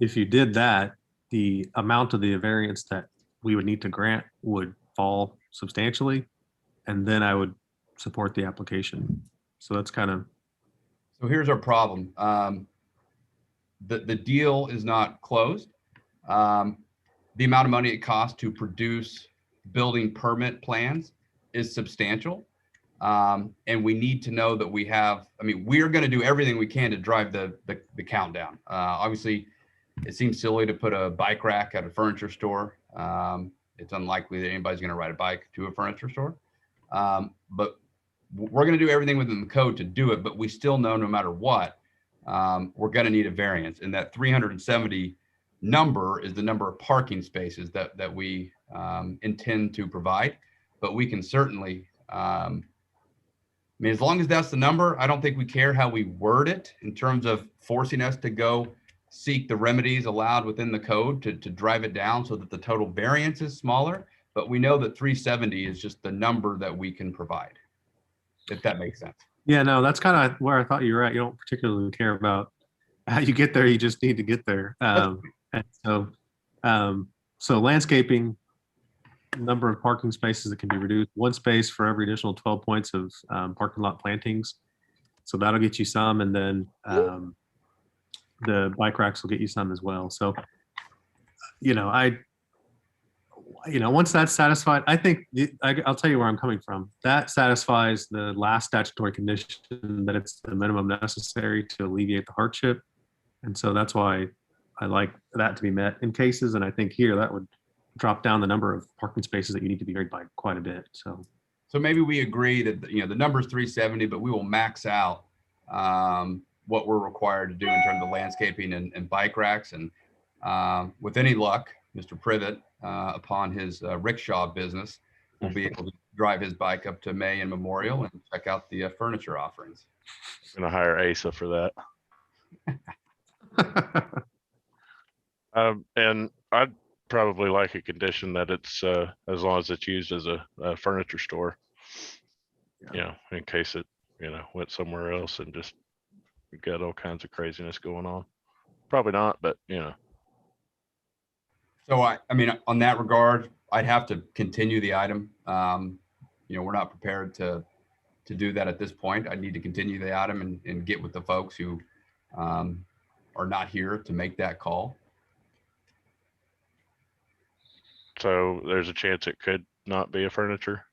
if you did that, the amount of the variance that we would need to grant would fall substantially, and then I would support the application. So that's kind of. So here's our problem. The deal is not closed. The amount of money it costs to produce building permit plans is substantial. And we need to know that we're going to do everything we can to drive the countdown. Obviously, it seems silly to put a bike rack at a furniture store. It's unlikely that anybody's going to ride a bike to a furniture store. But we're going to do everything within the code to do it, but we still know no matter what, we're going to need a variance. And that 370 number is the number of parking spaces that we intend to provide. But we can certainly, as long as that's the number, I don't think we care how we word it in terms of forcing us to go seek the remedies allowed within the code to drive it down so that the total variance is smaller. But we know that 370 is just the number that we can provide, if that makes sense. Yeah, no, that's kind of where I thought you were at. You don't particularly care about how you get there. You just need to get there. And so landscaping, number of parking spaces that can be reduced, 1 space for every additional 12 points of parking lot plantings. So that'll get you some. And then the bike racks will get you some as well. So once that's satisfied, I think I'll tell you where I'm coming from. That satisfies the last statutory condition that it's the minimum necessary to alleviate the hardship. And so that's why I like that to be met in cases. And I think here that would drop down the number of parking spaces that you need to be varied by quite a bit. So maybe we agree that, the number is 370, but we will max out what we're required to do in terms of landscaping and bike racks. And with any luck, Mr. Privet, upon his rickshaw business, will be able to drive his bike up to May and Memorial and check out the furniture offerings. I'm gonna hire Asa for that. And I'd probably like a condition that it's as long as it's used as a furniture store. In case it went somewhere else and just got all kinds of craziness going on. Probably not, but So I mean, on that regard, I'd have to continue the item. We're not prepared to do that at this point. I need to continue the item and get with the folks who are not here to make that call. So there's a chance it could not be a furniture.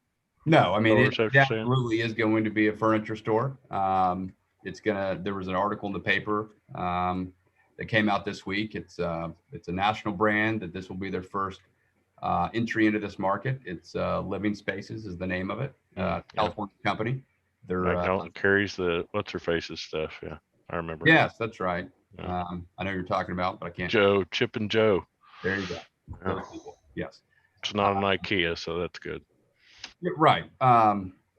No, I mean, Or it is that what you're saying? absolutely is going to be a furniture store. There was an article in the paper that came out this week. It's a national brand that this will be their first entry into this market. It's Living Spaces is the name of it. California company. They're carries the what's her face's stuff. Yeah, I remember. Yes, that's right. Yeah. I know you're talking about, but I can't. Chip and Joe. There you go. Yeah. Those people. Yes. It's not an IKEA, so that's good. Yeah, right.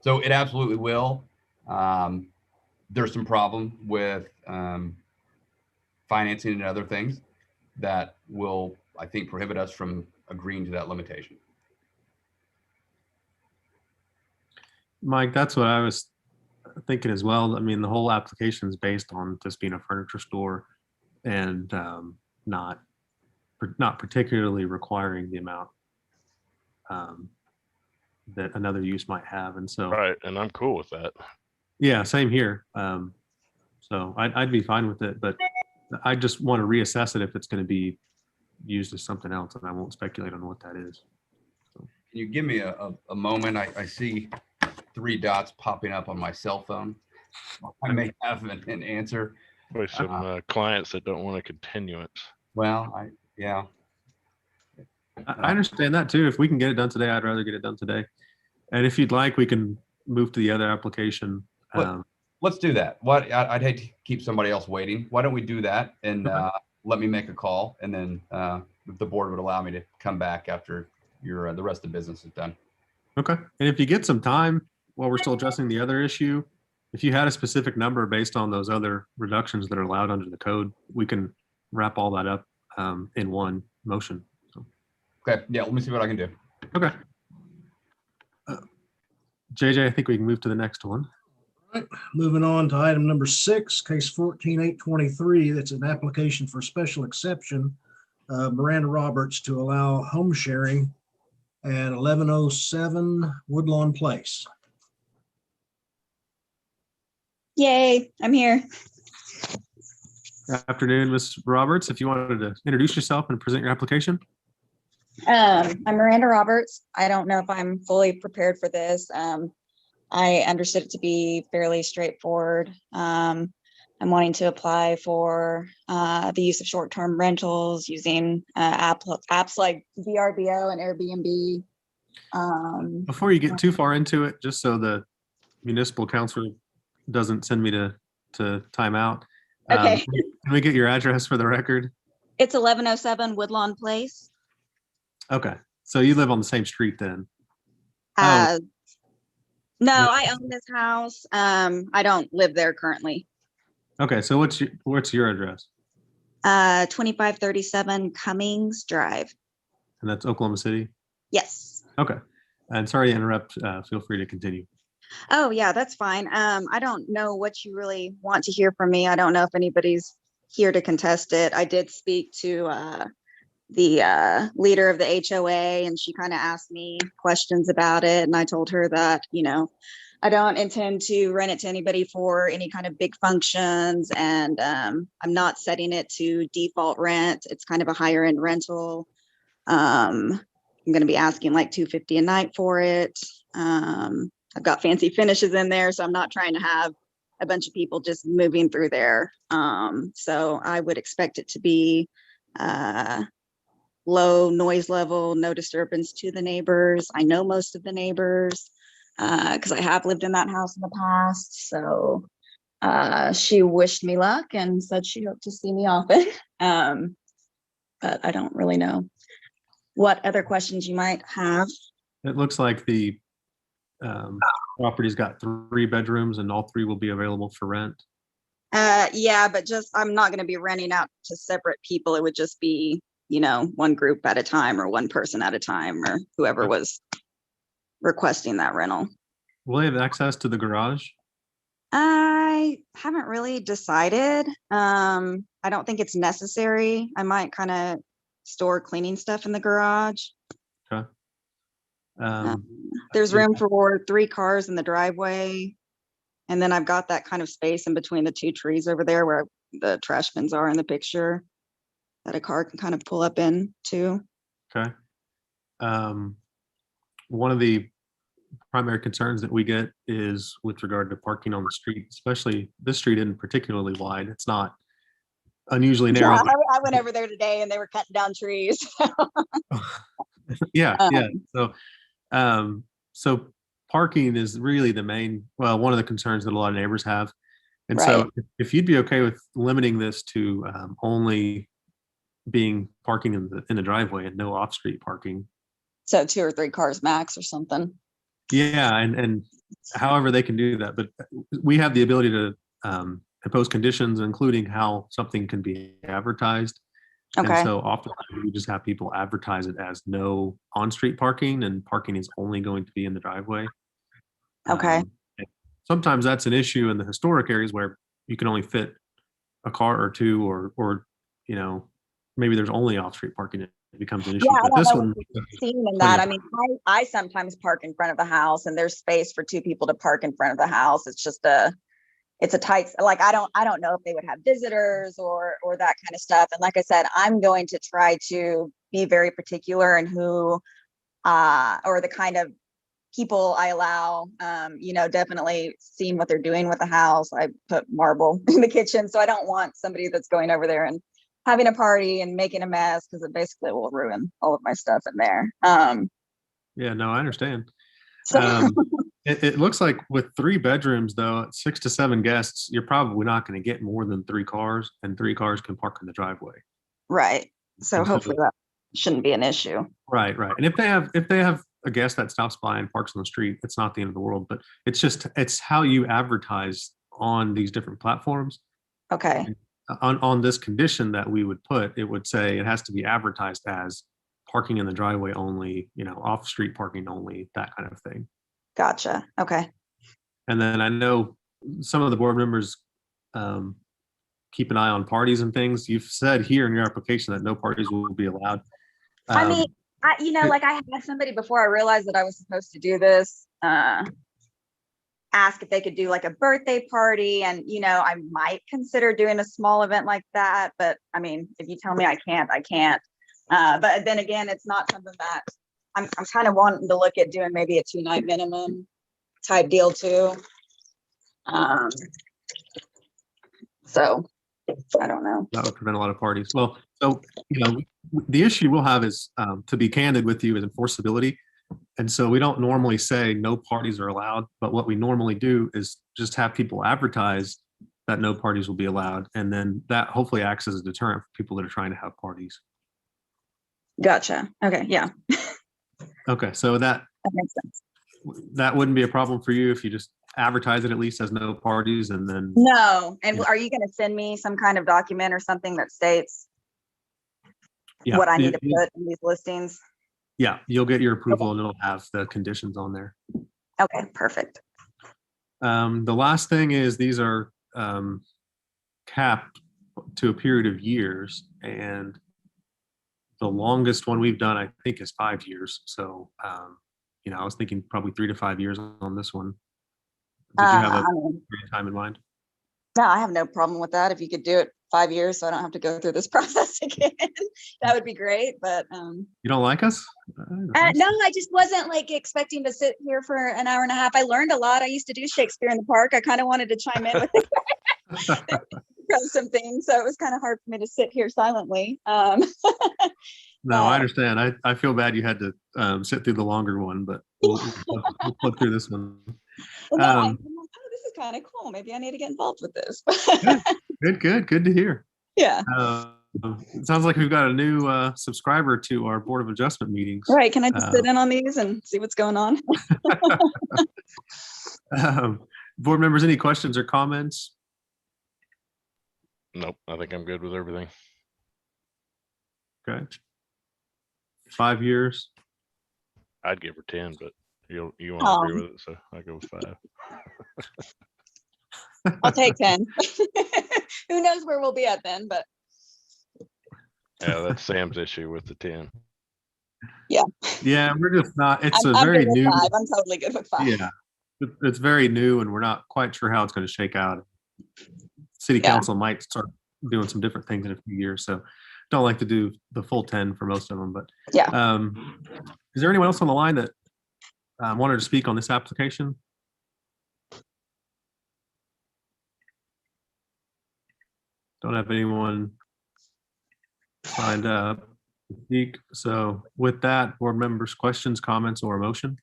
So it absolutely will. There's some problem with financing and other things that will, I think, prohibit us from agreeing to that limitation. Mike, that's what I was thinking as well. I mean, the whole application is based on just being a furniture store and not particularly requiring the amount that another use might have. And so, right. And I'm cool with that. Yeah, same here. So I'd be fine with it, but I just want to reassess it if it's going to be used as something else, and I won't speculate on what that is. Can you give me a moment? I see 3 dots popping up on my cell phone. I may have an answer. With some clients that don't want a continuance. Well, yeah. I understand that too. If we can get it done today, I'd rather get it done today. And if you'd like, we can move to the other application. Let's do that. I'd hate to keep somebody else waiting. Why don't we do that and let me make a call, and then if the board would allow me to come back after the rest of the business is done. Okay. And if you get some time while we're still addressing the other issue, if you had a specific number based on those other reductions that are allowed under the code, we can wrap all that up in one motion. So. Okay. Yeah. Let me see what I can do. Okay. JJ, I think we can move to the next one. All right, moving on to item number 6, case 14823. That's an application for special exception, Miranda Roberts, to allow home sharing at 1107 Woodlawn Place. Yay, I'm here. Good afternoon, Ms. Roberts. If you wanted to introduce yourself and present your application. I'm Miranda Roberts. I don't know if I'm fully prepared for this. I understood it to be fairly straightforward. I'm wanting to apply for the use of short-term rentals using apps like VRBO and Airbnb. Before you get too far into it, just so the municipal council doesn't send me to time out. Okay. Can we get your address for the record? It's 1107 Woodlawn Place. Okay. So you live on the same street then? No, I own this house. I don't live there currently. Okay. So what's your address? 2537 Cummings Drive. And that's Oklahoma City? Yes. Okay. And sorry to interrupt. Feel free to continue. Oh, yeah, that's fine. I don't know what you really want to hear from me. I don't know if anybody's here to contest it. I did speak to the leader of the HOA, and she kind of asked me questions about it. And I told her that, I don't intend to rent it to anybody for any kind of big functions. And I'm not setting it to default rent. It's kind of a higher end rental. I'm going to be asking like $250 a night for it. I've got fancy finishes in there, so I'm not trying to have a bunch of people just moving through there. So I would expect it to be low noise level, no disturbance to the neighbors. I know most of the neighbors because I have lived in that house in the past. So she wished me luck and said she hoped to see me often. But I don't really know what other questions you might have. It looks like the property's got 3 bedrooms and all 3 will be available for rent. Yeah, but just I'm not going to be renting out to separate people. It would just be, you know, one group at a time or one person at a time or whoever was requesting that rental. Will they have access to the garage? I haven't really decided. I don't think it's necessary. I might kind of store cleaning stuff in the garage. Okay. There's room for 3 cars in the driveway. And then I've got that kind of space in between the 2 trees over there where the trash bins are in the picture that a car can kind of pull up in too. Okay. One of the primary concerns that we get is with regard to parking on the street, especially this street isn't particularly wide. It's not unusually narrow. Yeah, I went over there today and they were cutting down trees. Yeah. So parking is really the main, well, one of the concerns that a lot of neighbors have. And so if you'd be okay with limiting this to only being parking in the driveway and no off-street parking. So 2 or 3 cars max or something. Yeah, and however they can do that, but we have the ability to impose conditions, including how something can be advertised. Okay. And so often we just have people advertise it as no on-street parking, and parking is only going to be in the driveway. Okay. Sometimes that's an issue in the historic areas where you can only fit a car or 2, or you know, maybe there's only off-street parking. It becomes an issue. Yeah, But I this don't know one, what you've seen in that. I mean, I sometimes park in front of the house, and there's space for 2 people to park in front of the house. It's just it's a tight, like I don't know if they would have visitors or that kind of stuff. And like I said, I'm going to try to be very particular in who or the kind of people I allow. You know, definitely seeing what they're doing with the house. I put marble in the kitchen, so I don't want somebody that's going over there and having a party and making a mess, because it basically will ruin all of my stuff in there. yeah, no, I understand. So It looks like with 3 bedrooms, though, 6 to 7 guests, you're probably not going to get more than 3 cars, and 3 cars can park in the driveway. right. So And so- hopefully that shouldn't be an issue. Right. And if they have a guest that stops by and parks on the street, it's not the end of the world. But it's how you advertise on these different platforms. Okay. On this condition that we would put, it would say it has to be advertised as parking in the driveway only, you know, off-street parking only, that kind of thing. Gotcha. Okay. And then I know some of the board members keep an eye on parties and things. You've said here in your application that no parties will be allowed. I mean, like I had somebody before I realized that I was supposed to do this, ask if they could do like a birthday party. And, you know, I might consider doing a small event like that. But I mean, if you tell me I can't, I can't. But then again, it's not something that I'm kind of wanting to look at doing, maybe a 2-night minimum type deal too. So I don't know. That would prevent a lot of parties. Well, so, you know, the issue we'll have is, to be candid with you, is enforceability. And so we don't normally say no parties are allowed, but what we normally do is just have people advertise that no parties will be allowed. And then that hopefully acts as a deterrent for people that are trying to have parties. Gotcha. Okay. Yeah. Okay. So that makes sense. That wouldn't be a problem for you if you just advertise it at least as no parties, and then. No. And are you going to send me some kind of document or something that states what I need to put in these listings? Yeah, you'll get your approval and it'll have the conditions on there. Okay, perfect. The last thing is these are capped to a period of years, and the longest one we've done, I think, is 5 years. So, you know, I was thinking probably 3 to 5 years on this one. Did you have a period of time in mind? No, I have no problem with that. If you could do it 5 years, so I don't have to go through this process again. That would be great, but You don't like us? no, I just wasn't like expecting to sit here for an hour and a half. I learned a lot. I used to do Shakespeare in the Park. I kind of wanted to chime in with some things, so it was kind of hard for me to sit here silently. No, I understand. I feel bad you had to sit through the longer one, but we'll flip through this one. Well, no, I'm like, oh, this is kind of cool. Maybe I need to get involved with this. Good to hear. Yeah. It sounds like we've got a new subscriber to our Board of Adjustment meetings. Right. Can I just sit in on these and see what's going on? Board members, any questions or comments? Nope, I think I'm good with everything. Okay. 5 years. I'd give her 10, but you want to agree with it, so I go with 5. I'll take 10. Who knows where we'll be at then, but Yeah, that's Sam's issue with the 10. Yeah, we're just not. It's I'm a very good with new. 5. I'm totally good with 5. Yeah, it's very new, and we're not quite sure how it's going to shake out. City Yeah. council might start doing some different things in a few years, so don't like to do the full 10 for most of them. But yeah, is there anyone else on the line that wanted to speak on this application? Don't have anyone signed up to speak. So with that, board members, questions, comments, or a motion?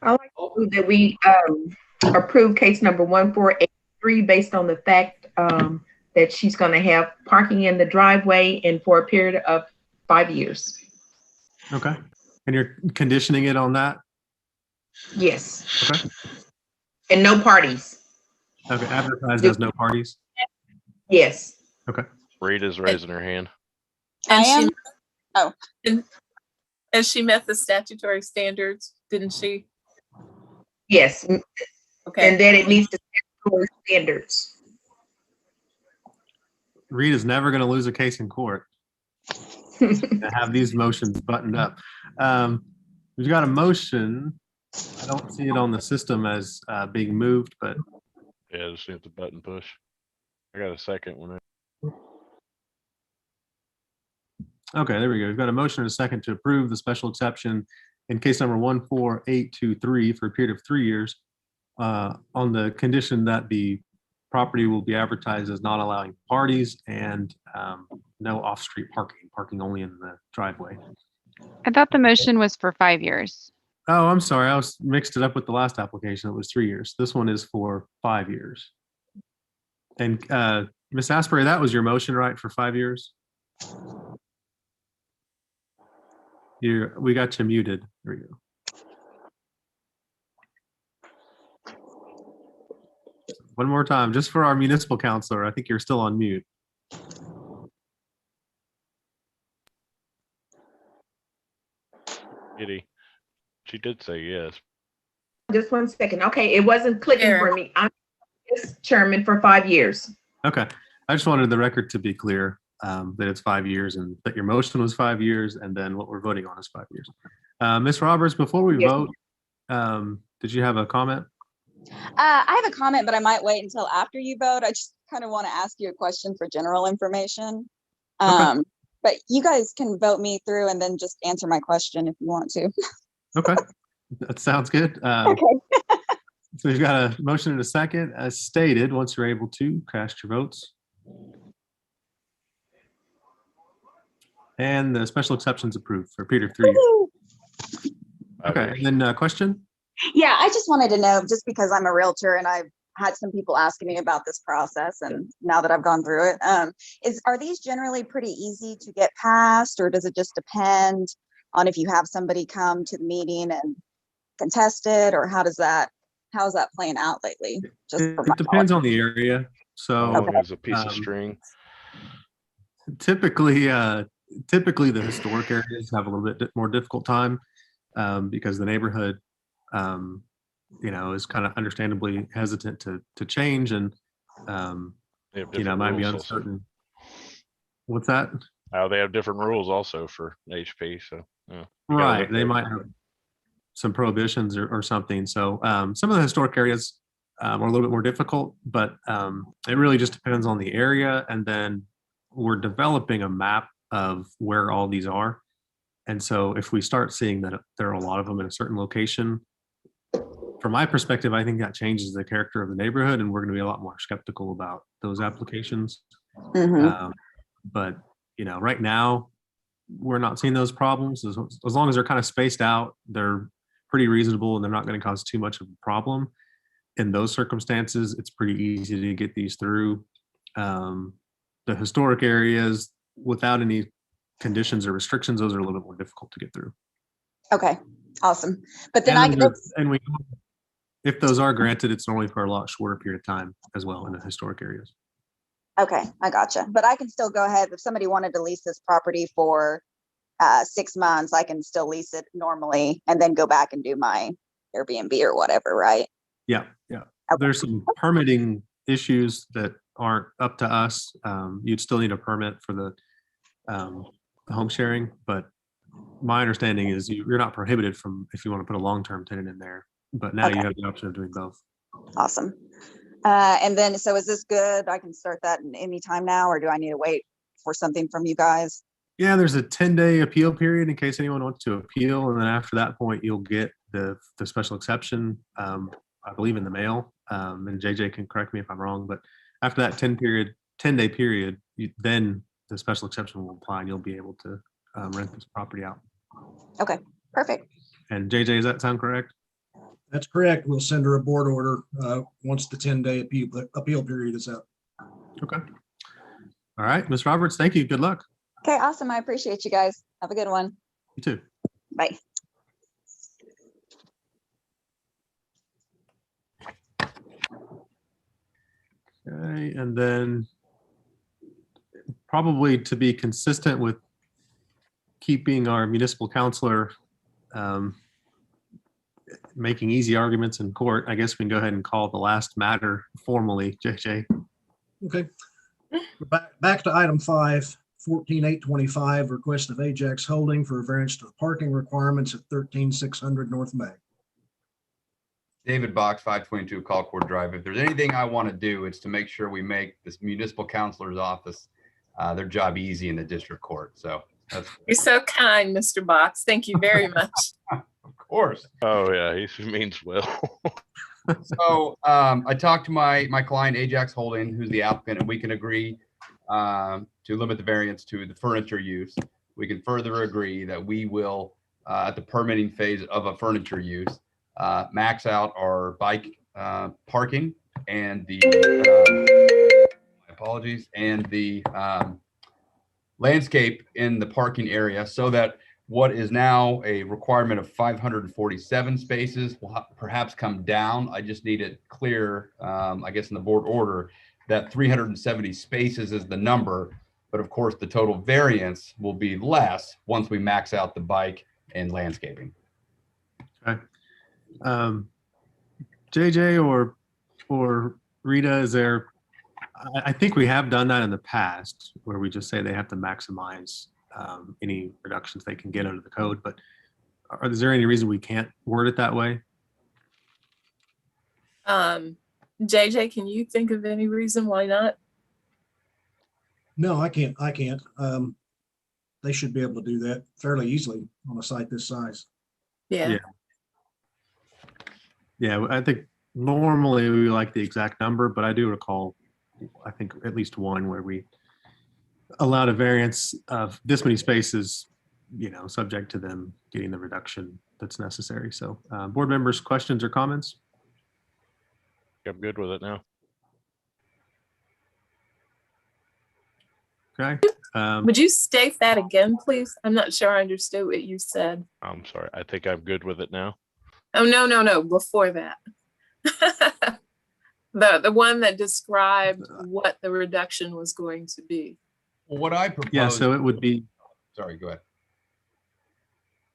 I like to move that we approve case number 1483 based on the fact that she's going to have parking in the driveway and for a period of 5 years. Okay. And you're conditioning it on that? Yes. Okay. And no parties. Okay. Advertised as no parties? Yes. Okay. Rita's raising her hand. And I am. Oh, and she met the statutory standards, didn't she? Yes. Okay. And that it meets the statutory standards. Rita's never going to lose a case in court. To have these motions buttoned up. We've got a motion. I don't see it on the system as being moved, but Yeah, just hit the button push. I got a second one. okay, there we go. We've got a motion and a second to approve the special exception in case number 14823 for a period of 3 years on the condition that the property will be advertised as not allowing parties and no off-street parking only in the driveway. I thought the motion was for 5 years. Oh, I'm sorry. I was mixed it up with the last application. It was 3 years. This one is for 5 years. And Ms. Asbury, that was your motion, right, for 5 years? We got you muted. There we go. One more time, just for our municipal counselor. I think you're still on mute. Kitty, she did say yes. Just 1 second. Okay, it wasn't clicking for me. I'm just chairman for 5 years. Okay. I just wanted the record to be clear that it's 5 years and that your motion was 5 years and then what we're voting on is 5 years. Ms. Roberts, before we vote, did you have a comment? I have a comment, but I might wait until after you vote. I just kind of want to ask you a question for general information. Okay. But you guys can vote me through and then just answer my question if you want to. Okay. That sounds good. Okay. So we've got a motion and a second. As stated, once you're able to, cast your votes. And the special exceptions approved for a period of 3 years. Okay, and then question? Yeah, I just wanted to know, just because I'm a realtor and I've had some people asking me about this process, and now that I've gone through it, are these generally pretty easy to get passed, or does it just depend on if you have somebody come to the meeting and contest it, or how's that playing out lately? Just It for my depends knowledge. on the area. So There's a piece of string. typically the historic areas have a little bit more difficult time because the neighborhood is kind of understandably hesitant to change and They have might be different rules also. uncertain. What's that? They have different rules also for HP. So yeah. Right, they might have some prohibitions or something. So some of the historic areas are a little bit more difficult, but it really just depends on the area. And then we're developing a map of where all these are. And so if we start seeing that there are a lot of them in a certain location, from my perspective, I think that changes the character of the neighborhood, and we're going to be a lot more skeptical about those applications. But right now, we're not seeing those problems. As long as they're kind of spaced out, they're pretty reasonable and they're not going to cause too much of a problem. In those circumstances, it's pretty easy to get these through. The historic areas, without any conditions or restrictions, those are a little bit more difficult to get through. Okay, awesome. But then if those are granted, it's normally for a lot shorter period of time as well in the historic areas. okay, I gotcha. But I can still go ahead if somebody wanted to lease this property for 6 months. I can still lease it normally and then go back and do my Airbnb or whatever, right? Yeah. There's some permitting issues that aren't up to us. You'd still need a permit for the home sharing, but my understanding is you're not prohibited from if you want to put a long-term tenant in there. But now you have the option of doing both. Awesome. And then, so is this good? I can start that any time now, or do I need to wait for something from you guys? Yeah, there's a 10-day appeal period in case anyone wants to appeal. And then after that point, you'll get the special exception, I believe, in the mail. And JJ can correct me if I'm wrong, but after that 10-day period, then the special exception will apply and you'll be able to rent this property out. Okay, perfect. And JJ, does that sound correct? That's correct. We'll send her a board order once the 10-day appeal period is up. Okay. All right, Ms. Roberts, thank you. Good luck. Okay, awesome. I appreciate you guys. Have a good one. You too. Bye. Okay, and then probably to be consistent with keeping our municipal counselor making easy arguments in court, I guess we can go ahead and call the last matter formally, JJ. Okay. Back to item 5, 14825, request of Ajax Holding for a variance to the parking requirements at 13600 North May. David Box, 522 Colcord Drive. If there's anything I want to do, it's to make sure we make this municipal counselor's office their job easy in the district court. So that's You're so kind, Mr. Box. Thank you very much. of course. Oh yeah, he means well. So I talked to my client Ajax Holding, who's the applicant, and we can agree to limit the variance to the furniture use. We can further agree that we will, at the permitting phase of a furniture use, max out our bike parking and the apologies, and the landscape in the parking area, so that what is now a requirement of 547 spaces will perhaps come down. I just need it clear, I guess, in the board order that 370 spaces is the number, but of course the total variance will be less once we max out the bike and landscaping. Okay. JJ or Rita, is there, I think we have done that in the past where we just say they have to maximize any reductions they can get under the code, but is there any reason we can't word it that way? JJ, can you think of any reason why not? No, I can't. They should be able to do that fairly easily on a site this size. Yeah. Yeah, I think normally we like the exact number, but I do recall, I think at least one where we allowed a variance of this many spaces, subject to them getting the reduction that's necessary. So board members, questions or comments? I'm good with it now. Okay. Would you state that again, please? I'm not sure I understood what you said. I'm sorry. I think I'm good with it now. Oh, no, before that. The one that described what the reduction was going to be. Well, what I propose. Yeah, so it would be. Sorry, go ahead.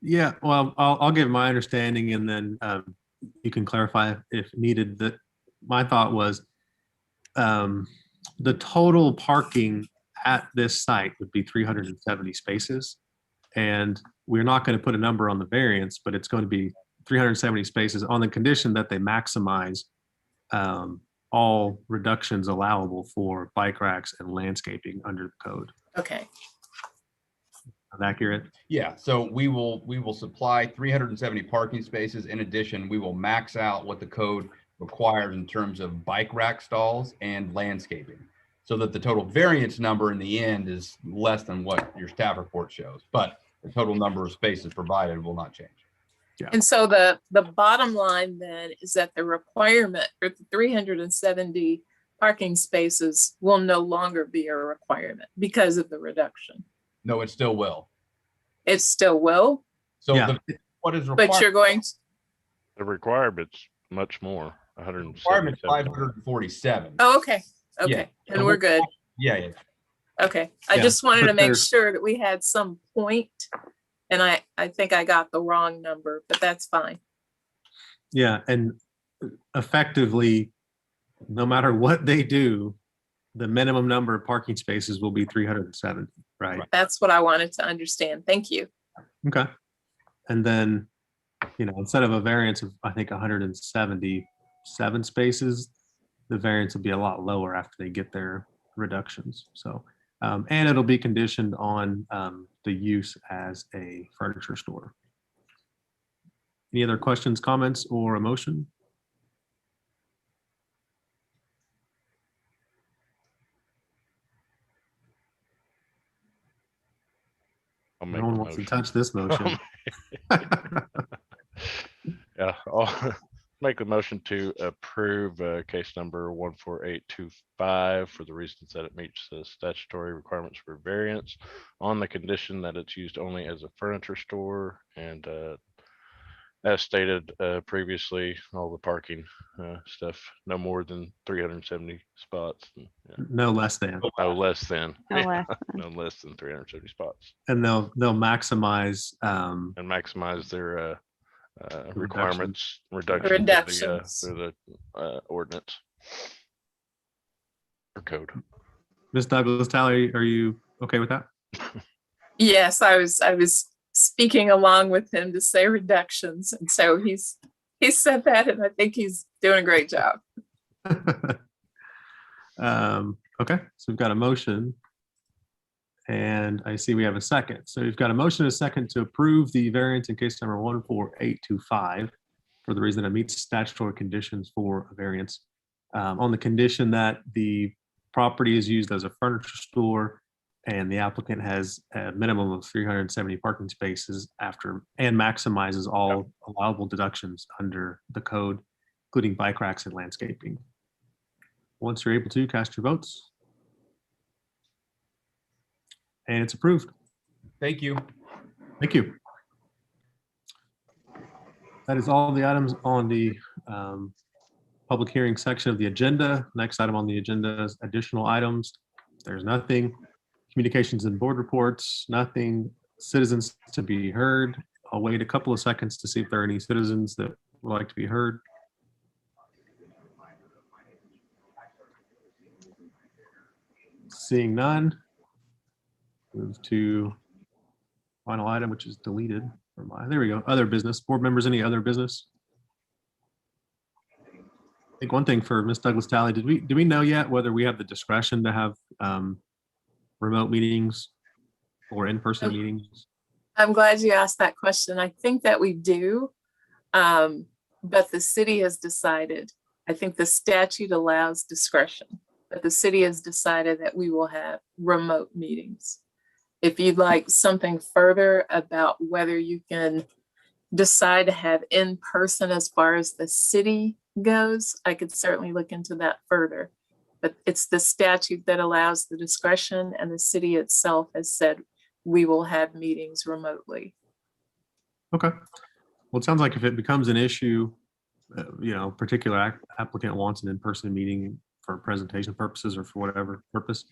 Yeah, well, I'll give my understanding and then you can clarify if needed. That my thought was the total parking at this site would be 370 spaces. And we're not going to put a number on the variance, but it's going to be 370 spaces on the condition that they maximize all reductions allowable for bike racks and landscaping under the code. Okay. Is that accurate? Yeah, so we will supply 370 parking spaces. In addition, we will max out what the code requires in terms of bike rack stalls and landscaping, so that the total variance number in the end is less than what your staff report shows, but the total number of spaces provided will not change. And so the bottom line then is that the requirement for the 370 parking spaces will no longer be a requirement because of the reduction. No, it still will. It still will, So Yeah. what is required? but you're going to, The requirement's much more, 177. Requirement's 547. oh, okay, Yeah. okay, So and we're good. Yeah. Okay, I Yeah, just wanted but to make there's- sure that we had some point, and I think I got the wrong number, but that's fine. Yeah, and effectively, no matter what they do, the minimum number of parking spaces will be 370, right? That's what I wanted to understand. Thank you. Okay. And then, instead of a variance of, I think, 177 spaces, the variance will be a lot lower after they get their reductions. So, and it'll be conditioned on the use as a furniture store. Any other questions, comments, or a motion? I'll make No a one wants to motion. touch this motion. Yeah, I'll make a motion to approve case number 14825 for the reasons that it meets the statutory requirements for variance on the condition that it's used only as a furniture store, and as stated previously, all the parking stuff, no more than 370 spots. And, yeah, No less than. no less than. No less No less than 370 spots. And they'll maximize And maximize their requirements, reductions Reductions. through the ordinance or code. Ms. Douglas Talley, are you okay with that? Yes, I was speaking along with him to say reductions, and so he said that, and I think he's doing a great job. Okay, so we've got a motion. And I see we have a second. So we've got a motion and a second to approve the variance in case number 14825 for the reason it meets statutory conditions for a variance, on the condition that the property is used as a furniture store and the applicant has a minimum of 370 parking spaces after and maximizes all allowable deductions under the code, including bike racks and landscaping. Once you're able to, cast your votes. And it's approved. Thank you. Thank you. That is all the items on the public hearing section of the agenda. Next item on the agenda is additional items. There's nothing. Communications and board reports, nothing. Citizens to be heard. I'll wait a couple of seconds to see if there are any citizens that would like to be heard. Seeing none. Move to final item, which is deleted from my, there we go, other business. Board members, any other business? I think one thing for Ms. Douglas Talley, do we know yet whether we have the discretion to have remote meetings or in-person meetings? I'm glad you asked that question. I think that we do, but the city has decided, I think the statute allows discretion, but the city has decided that we will have remote meetings. If you'd like something further about whether you can decide to have in-person as far as the city goes, I could certainly look into that further. But it's the statute that allows the discretion, and the city itself has said we will have meetings remotely. Okay. Well, it sounds like if it becomes an issue, particular applicant wants an in-person meeting for presentation purposes or for whatever purpose,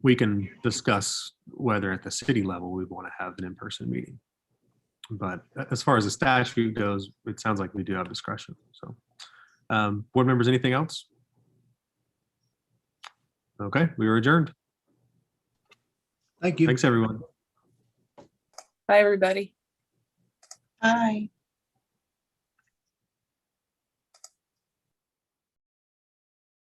we can discuss whether at the city level we want to have an in-person meeting. But as far as the statute goes, it sounds like we do have discretion. So, board members, anything else? Okay, we are adjourned. Thank you. Thanks, everyone. Bye, everybody. Bye.